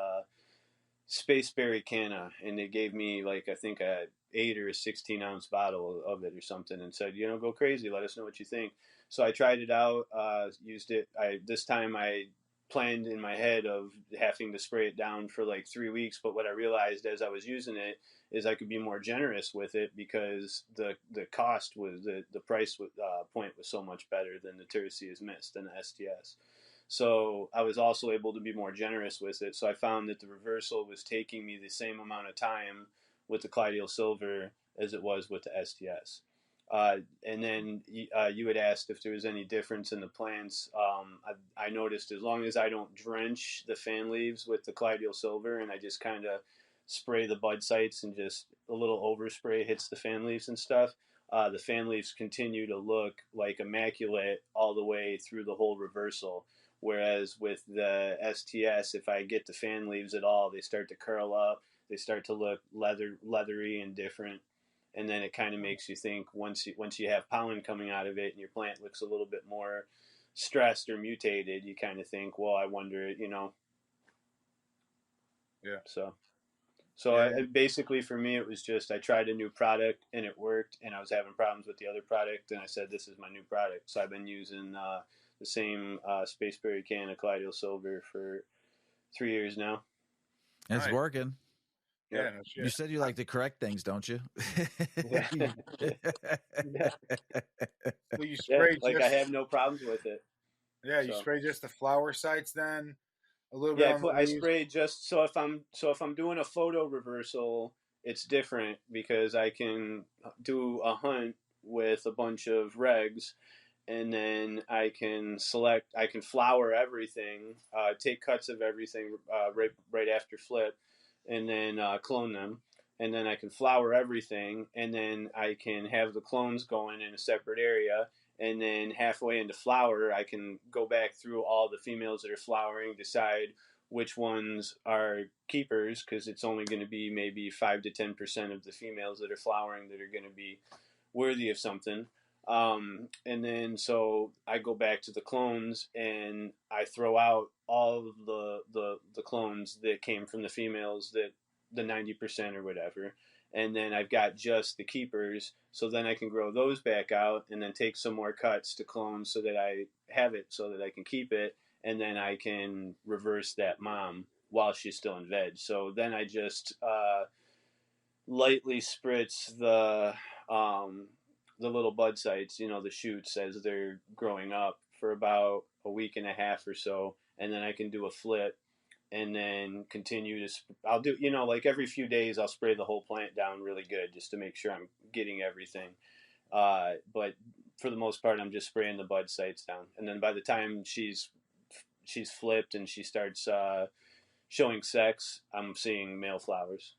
Spaceberry Canna, and they gave me like, I think, a 8 or a 16-ounce bottle of it or something, and said, go crazy, let us know what you think. So I tried it out, used it. This time I planned in my head of having to spray it down for like 3 weeks, but what I realized as I was using it is I could be more generous with it, because the cost was the price point was so much better than the Terracea's Mist and the STS. So I was also able to be more generous with it. So I found that the reversal was taking me the same amount of time with the colloidal silver as it was with the STS. And then you had asked if there was any difference in the plants. I noticed as long as I don't drench the fan leaves with the colloidal silver, and I just kind of spray the bud sites and just a little overspray hits the fan leaves and stuff, the fan leaves continue to look like immaculate all the way through the whole reversal. Whereas with the STS, if I get the fan leaves at all, they start to curl up. They start to look leathery and different. And then it kind of makes you think, once you have pollen coming out of it and your plant looks a little bit more stressed or mutated, you kind of think, well, I wonder, Yeah. So basically for me, it was just, I tried a new product and it worked, and I was having problems with the other product, and I said, this is my new product. So I've been using the same Spaceberry Canna colloidal silver for 3 years now. It's working. Yeah, no shit. You said you like to correct things, don't you? Yeah. So you spray I have no problems with it. Yeah, you spray just the flower sites then, a little bit. Yeah, I spray just so if I'm doing a photo reversal, it's different because I can do a hunt with a bunch of regs, and then I can flower everything, take cuts of everything right after flip. and then clone them. And then I can flower everything, and then I can have the clones going in a separate area. And then halfway into flower, I can go back through all the females that are flowering, decide which ones are keepers, because it's only going to be maybe 5 to 10% of the females that are flowering that are going to be worthy of something. And then so I go back to the clones and I throw out all of the clones that came from the females, that the 90% or whatever. And then I've got just the keepers. So then I can grow those back out and then take some more cuts to clones so that I have it so that I can keep it. And then I can reverse that mom while she's still in veg. So then I just lightly spritz the little bud sites, the shoots as they're growing up for about a week and a half or so. And then I can do a flip and then continue to, I'll do, like every few days I'll spray the whole plant down really good just to make sure I'm getting everything. But for the most part, I'm just spraying the bud sites down. And then by the time she's flipped and she starts showing sex, I'm seeing male flowers.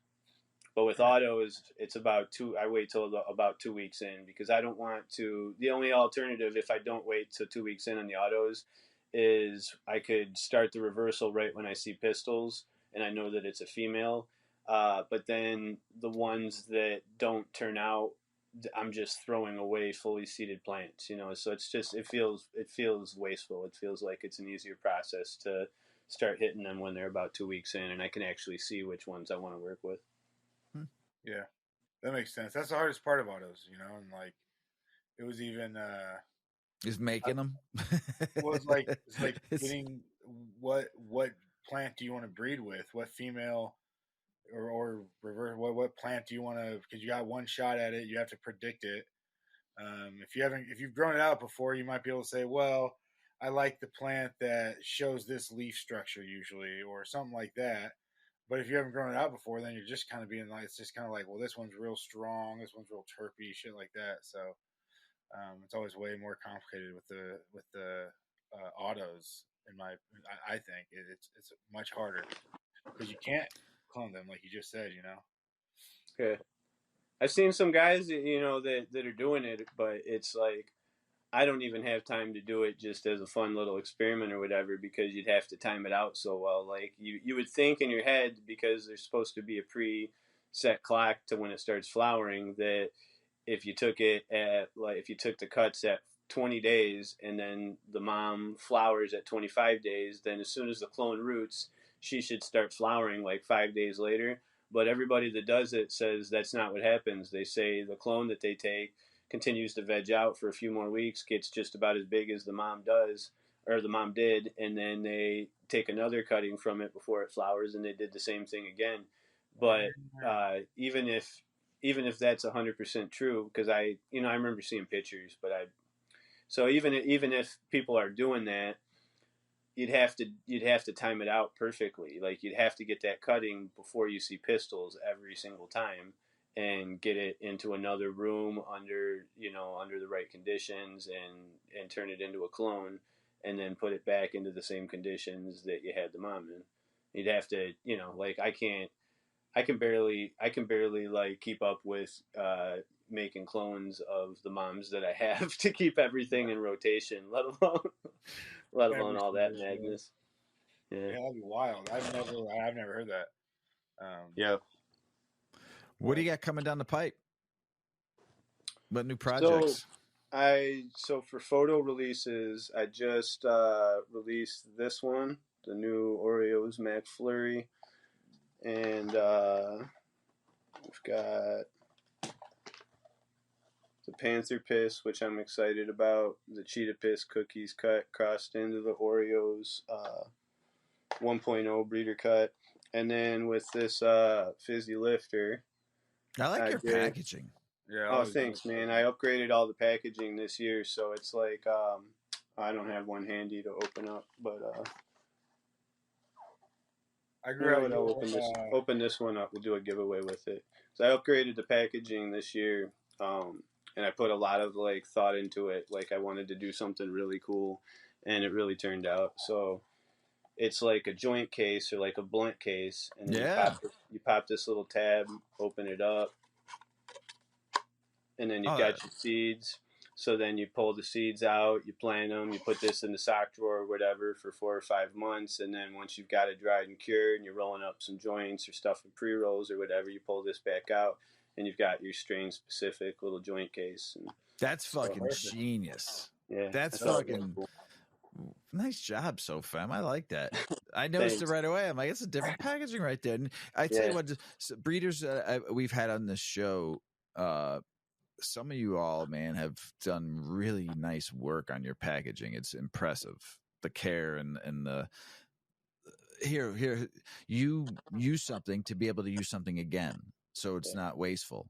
But with autos, it's I wait till about 2 weeks in, because I don't want to, the only alternative if I don't wait till 2 weeks in on the autos is I could start the reversal right when I see pistils and I know that it's a female. But then the ones that don't turn out, I'm just throwing away fully seeded plants, so it's just, it feels wasteful. It feels like it's an easier process to start hitting them when they're about 2 weeks in and I can actually see which ones I want to work with. Yeah, that makes sense. That's the hardest part of autos, and like it was even just making them. Well, it's like getting what plant do you want to breed with? What female or reverse? What plant do you want to? Because you got one shot at it, you have to predict it. If you've grown it out before, you might be able to say, well, I like the plant that shows this leaf structure usually, or something like that. But if you haven't grown it out before, then you're just kind of being like, it's just kind of like, well, this one's real strong, this one's real terpy, shit like that. So it's always way more complicated with the autos. I think it's much harder because you can't clone them like you just said. Okay, I've seen some guys that are doing it, but it's like I don't even have time to do it just as a fun little experiment or whatever, because you'd have to time it out so well. Like you would think in your head, because there's supposed to be a pre-set clock to when it starts flowering, that if you took the cuts at 20 days and then the mom flowers at 25 days, then as soon as the clone roots, she should start flowering like 5 days later. But everybody that does it says that's not what happens. They say the clone that they take continues to veg out for a few more weeks, gets just about as big as the mom does, or the mom did, and then they take another cutting from it before it flowers, and they did the same thing again. But even if that's 100% true, because I remember seeing pictures, so even if people are doing that, you'd have to time it out perfectly. Like you'd have to get that cutting before you see pistils every single time, and get it into another room under the right conditions, and turn it into a clone, and then put it back into the same conditions that you had the mom in. You'd have to, like I can barely like keep up with making clones of the moms that I have to keep everything in rotation, let alone all that madness. Yeah, that'd be wild. I've never heard that. Yeah. What do you got coming down the pipe? What new projects? So for photo releases, I just released this one, the new Oreos McFlurry, and we've got the Panther Piss, which I'm excited about, the Cheetah Piss cookies cut crossed into the Oreos 1.0 breeder cut, and then with this fizzy lifter. I like your packaging. Yeah. Oh, thanks, man. I upgraded all the packaging this year, so it's like I don't have one handy to open up, but I'll open this one up. We'll do a giveaway with it. So I upgraded the packaging this year, and I put a lot of thought into it. Like I wanted to do something really cool, and it really turned out. So it's like a joint case or like a blunt case, and then Yeah. you pop this little tab, open it up, and then you've got your seeds. So then you pull the seeds out, you plant them, you put this in the sock drawer or whatever for 4 or 5 months, and then once you've got it dried and cured, and you're rolling up some joints or stuff in pre-rolls or whatever, you pull this back out, and you've got your strain-specific little joint case. And that's fucking genius. Yeah, that's fucking cool. Nice job, SoFem. I like that. I noticed it right away. I'm like, it's a different packaging right there. And I tell you what, breeders we've had on this show, some of you all, man, have done really nice work on your packaging. It's impressive, the care and the here you use something to be able to use something again, so it's not wasteful.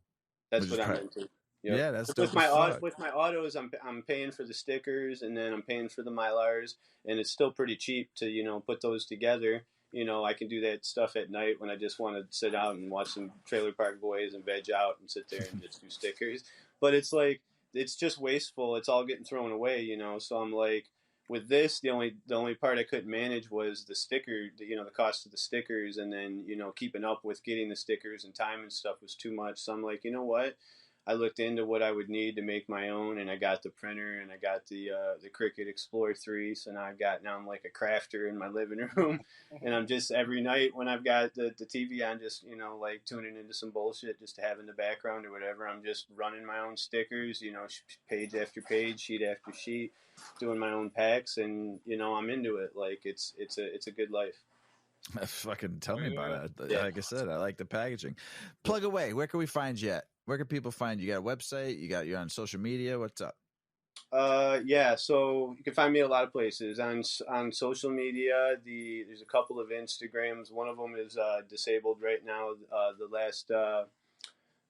That's what I'm into. Yep. Yeah, that's with my autos. I'm paying for the stickers, and then I'm paying for the Mylars, and it's still pretty cheap to put those together. I can do that stuff at night when I just want to sit out and watch some Trailer Park Boys and veg out and sit there and just do stickers. But it's like, it's just wasteful. It's all getting thrown away, So I'm like, with this, the only part I couldn't manage was the sticker, the cost of the stickers, and then keeping up with getting the stickers and time and stuff was too much. So I'm like, you know what? I looked into what I would need to make my own, and I got the printer, and I got the Cricut Explorer 3. So now I'm like a crafter in my living room, and I'm just every night when I've got the TV on, just like tuning into some bullshit just to have in the background or whatever. I'm just running my own stickers, page after page, sheet after sheet, doing my own packs, and I'm into it. Like it's a good life. Fucking tell me about it. Yeah. Like I said, I like the packaging. Plug away. Where can we find you at? Where can people find you? You got a website? You're on social media? What's up? Yeah, so you can find me a lot of places on social media. There's a couple of Instagrams. One of them is disabled right now. The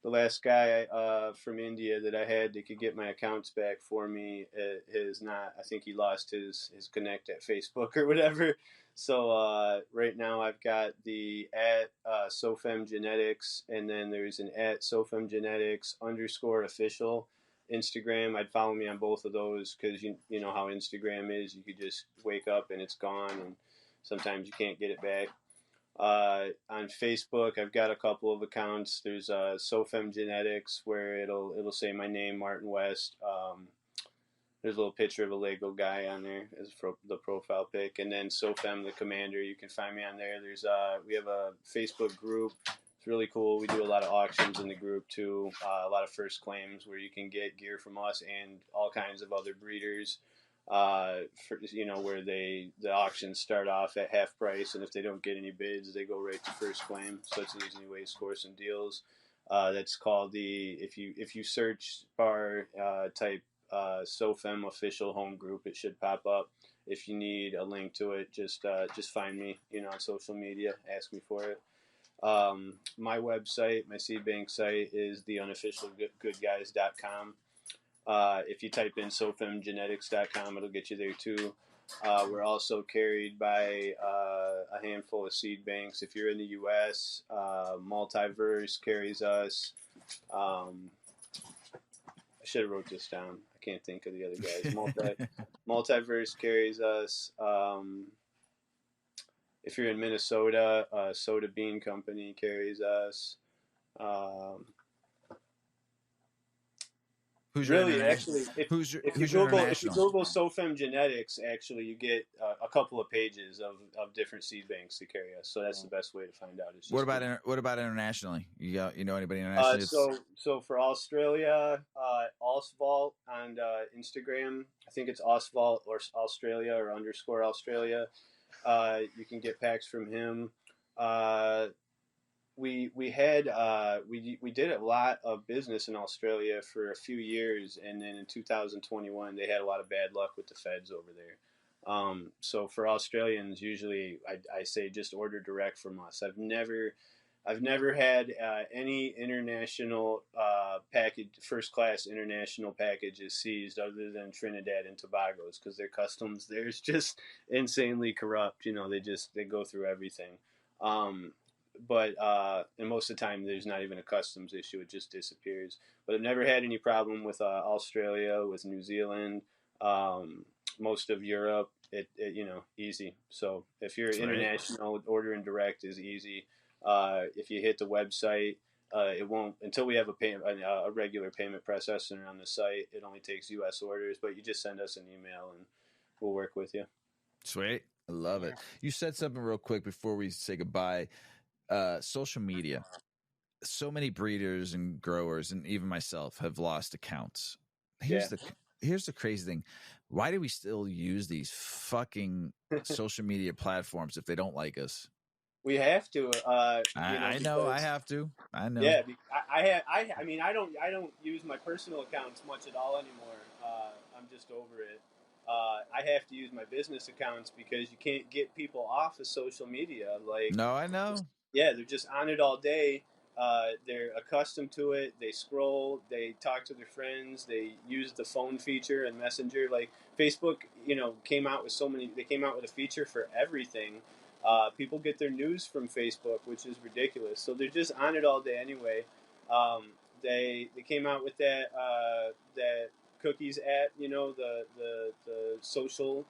last guy from India that I had that could get my accounts back for me is not. I think he lost his connect at Facebook or whatever. So right now I've got the at SoFem Genetics, and then there's an at SoFem Genetics _official Instagram. I'd follow me on both of those because you know how Instagram is. You could just wake up and it's gone, and sometimes you can't get it back. On Facebook, I've got a couple of accounts. There's SoFem Genetics, where it'll say my name, Martin West. There's a little picture of a Lego guy on there as the profile pic, and then SoFem the Commander. You can find me on there. We have a Facebook group. It's really cool. We do a lot of auctions in the group too. A lot of first claims where you can get gear from us and all kinds of other breeders. Where the auctions start off at half price, and if they don't get any bids, they go right to first claim. So it's an easy way to score some deals. That's called if you search bar type SoFem official home group, it should pop up. If you need a link to it, just find me, on social media, ask me for it. My website, my seed bank site is theunofficialgoodguys.com. If you type in SoFemGenetics.com, it'll get you there too. We're also carried by a handful of seed banks. If you're in the U.S., Multiverse carries us. I should have wrote this down. I can't think of the other guys. Multiverse carries us. If you're in Minnesota, Soda Bean Company carries us. Who's really actually? If you Google SoFem Genetics, actually you get a couple of pages of different seed banks to carry us. So that's the best way to find out. What about internationally? You know anybody internationally? So for Australia, Oswald on Instagram. I think it's Oswald or Australia or _Australia. You can get packs from him. We did a lot of business in Australia for a few years, and then in 2021 they had a lot of bad luck with the feds over there. So for Australians, usually I say just order direct from us. I've never had any international package, first class international packages seized other than Trinidad and Tobago's, because their customs there's just insanely corrupt. They go through everything. But and most of the time there's not even a customs issue, it just disappears. But I've never had any problem with Australia, with New Zealand, most of Europe, it easy. So if you're international, ordering direct is easy. If you hit the website, it won't until we have a regular payment processor on the site. It only takes U.S. orders, but you just send us an email and we'll work with you. Sweet. I love it. You said something real quick before we say goodbye. Social media. So many breeders and growers, and even myself, have lost accounts. Here's the crazy thing. Why do we still use these fucking social media platforms if they don't like us? We have to. I know. I have to. I know. Yeah, I mean, I don't use my personal accounts much at all anymore. I'm just over it. I have to use my business accounts because you can't get people off of social media. Like, no, I know. Yeah, they're just on it all day. They're accustomed to it. They scroll. They talk to their friends. They use the phone feature and Messenger. Like Facebook, came out with so many. They came out with a feature for everything. People get their news from Facebook, which is ridiculous. So they're just on it all day anyway. They came out with that cookies app, the social,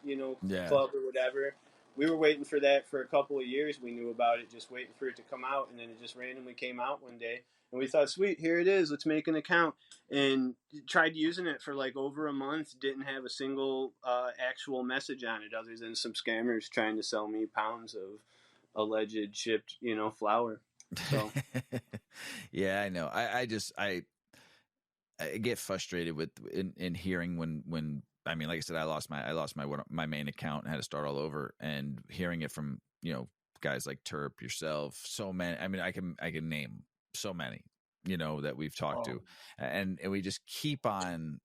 club or whatever. We were waiting for that for a couple of years. We knew about it, just waiting for it to come out, and then it just randomly came out one day. And we thought, sweet, here it is. Let's make an account. And tried using it for like over a month. Didn't have a single actual message on it other than some scammers trying to sell me pounds of alleged shipped, flour. So. Yeah, I know. I get frustrated with in hearing when I mean, like I said, I lost my main account and had to start all over, and hearing it from, guys like Terp, yourself, so many. I mean, I can name so many, that we've talked to, and we just keep on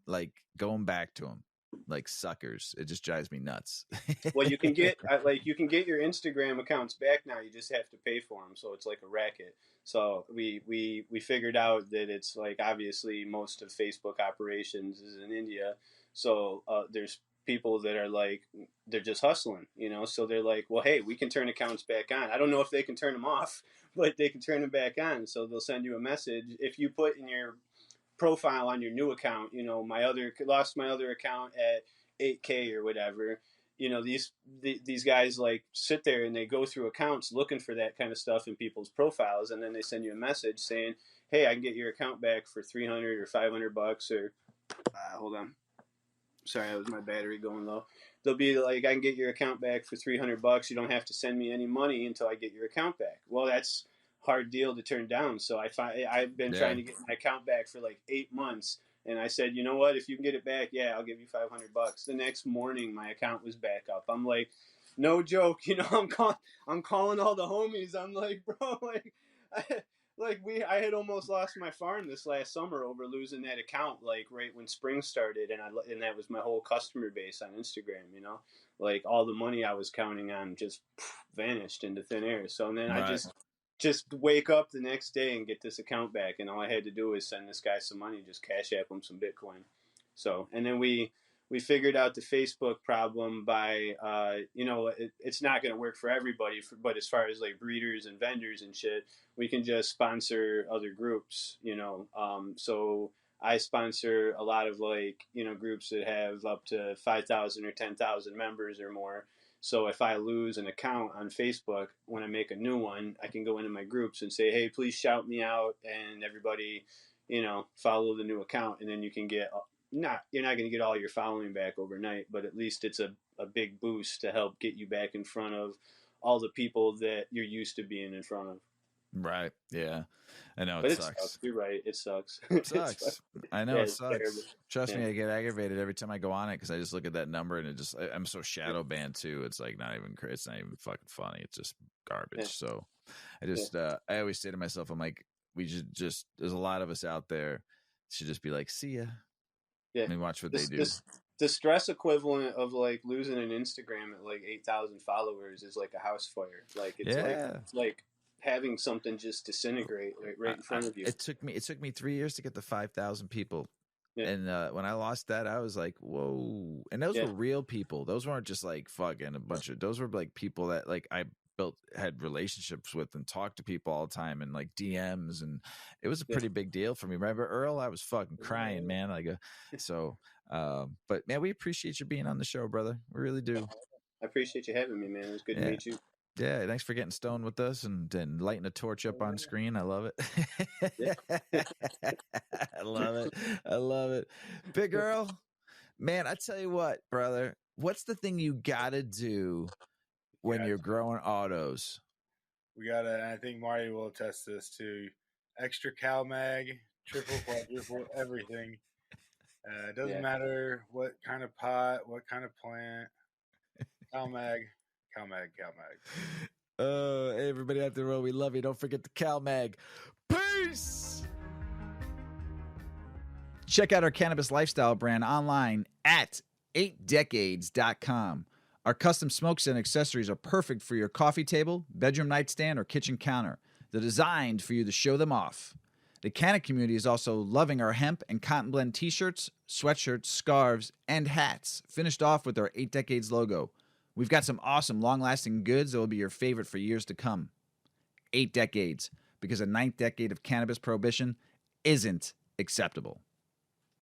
like going back to them like suckers. It just drives me nuts. Well, you can get your Instagram accounts back now. You just have to pay for them, so it's like a racket. So we figured out that it's like, obviously most of Facebook operations is in India. So there's people that are like, they're just hustling, so they're like, well, hey, we can turn accounts back on. I don't know if they can turn them off, but they can turn them back on. So they'll send you a message. If you put in your profile on your new account, lost my other account at 8K or whatever, these guys like sit there and they go through accounts looking for that kind of stuff in people's profiles, and then they send you a message saying, hey, I can get your account back for $300 or $500 or hold on, sorry, that was my battery going low. They'll be like, I can get your account back for $300. You don't have to send me any money until I get your account back. Well, that's hard deal to turn down. So I've been trying to get my account back for like 8 months. And I said, you know what? If you can get it back, yeah, I'll give you $500. The next morning, my account was back up. I'm like, no joke. I'm calling all the homies. I'm like, bro, I had almost lost my farm this last summer over losing that account, like right when spring started, and that was my whole customer base on Instagram. Like all the money I was counting on just vanished into thin air. So then I just wake up the next day and get this account back, and all I had to do was send this guy some money, just cash app him some Bitcoin. So, and then we figured out the Facebook problem by, it's not going to work for everybody, but as far as like breeders and vendors and shit, we can just sponsor other groups, so I sponsor a lot of like, groups that have up to 5,000 or 10,000 members or more. So if I lose an account on Facebook, when I make a new one, I can go into my groups and say, hey, please shout me out, and everybody, follow the new account. And then you can get, you're not going to get all your following back overnight, but at least it's a big boost to help get you back in front of all the people that you're used to being in front of. Right. Yeah. I know, but it sucks. You're right. It sucks. It sucks. I know, it sucks. Terrible. Trust me, I get aggravated every time I go on it because I just look at that number and I'm so shadow banned too. It's like it's not even fucking funny. It's just garbage. Yeah. So I always say to myself, I'm like, we should just, there's a lot of us out there should just be like, see ya. Yeah. I mean, watch what they do. The stress equivalent of like losing an Instagram at like 8,000 followers is like a house fire. Like it's like having something just disintegrate right in front of you. It took me 3 years to get to 5,000 people. Yeah. And when I lost that, I was like, whoa. And those were real people. Those weren't just like fucking a bunch of, those were like people that like had relationships with and talked to people all the time and like DMs, and it was a pretty big deal for me. Remember Earl? I was fucking crying, man. But man, we appreciate you being on the show, brother. We really do. I appreciate you having me, man. It was good to meet you. Yeah, thanks for getting stoned with us and lighting a torch up on screen. I love it. I love it. Big Earl, man, I tell you what, brother, what's the thing you gotta do when you're growing autos? We gotta, I think Marty will attest this too. Extra cow mag, triple, quadruple, everything. It doesn't matter what kind of pot, what kind of plant. Cow mag. Hey, everybody out there, we love you. Don't forget the cow mag. Peace! Check out our cannabis lifestyle brand online at 8decades.com. Our custom smokes and accessories are perfect for your coffee table, bedroom nightstand, or kitchen counter. They're designed for you to show them off. The Canna community is also loving our hemp and cotton blend t-shirts, sweatshirts, scarves, and hats, finished off with our 8 Decades logo. We've got some awesome, long-lasting goods that will be your favorite for years to come. 8 Decades, because a 9th decade of cannabis prohibition isn't acceptable.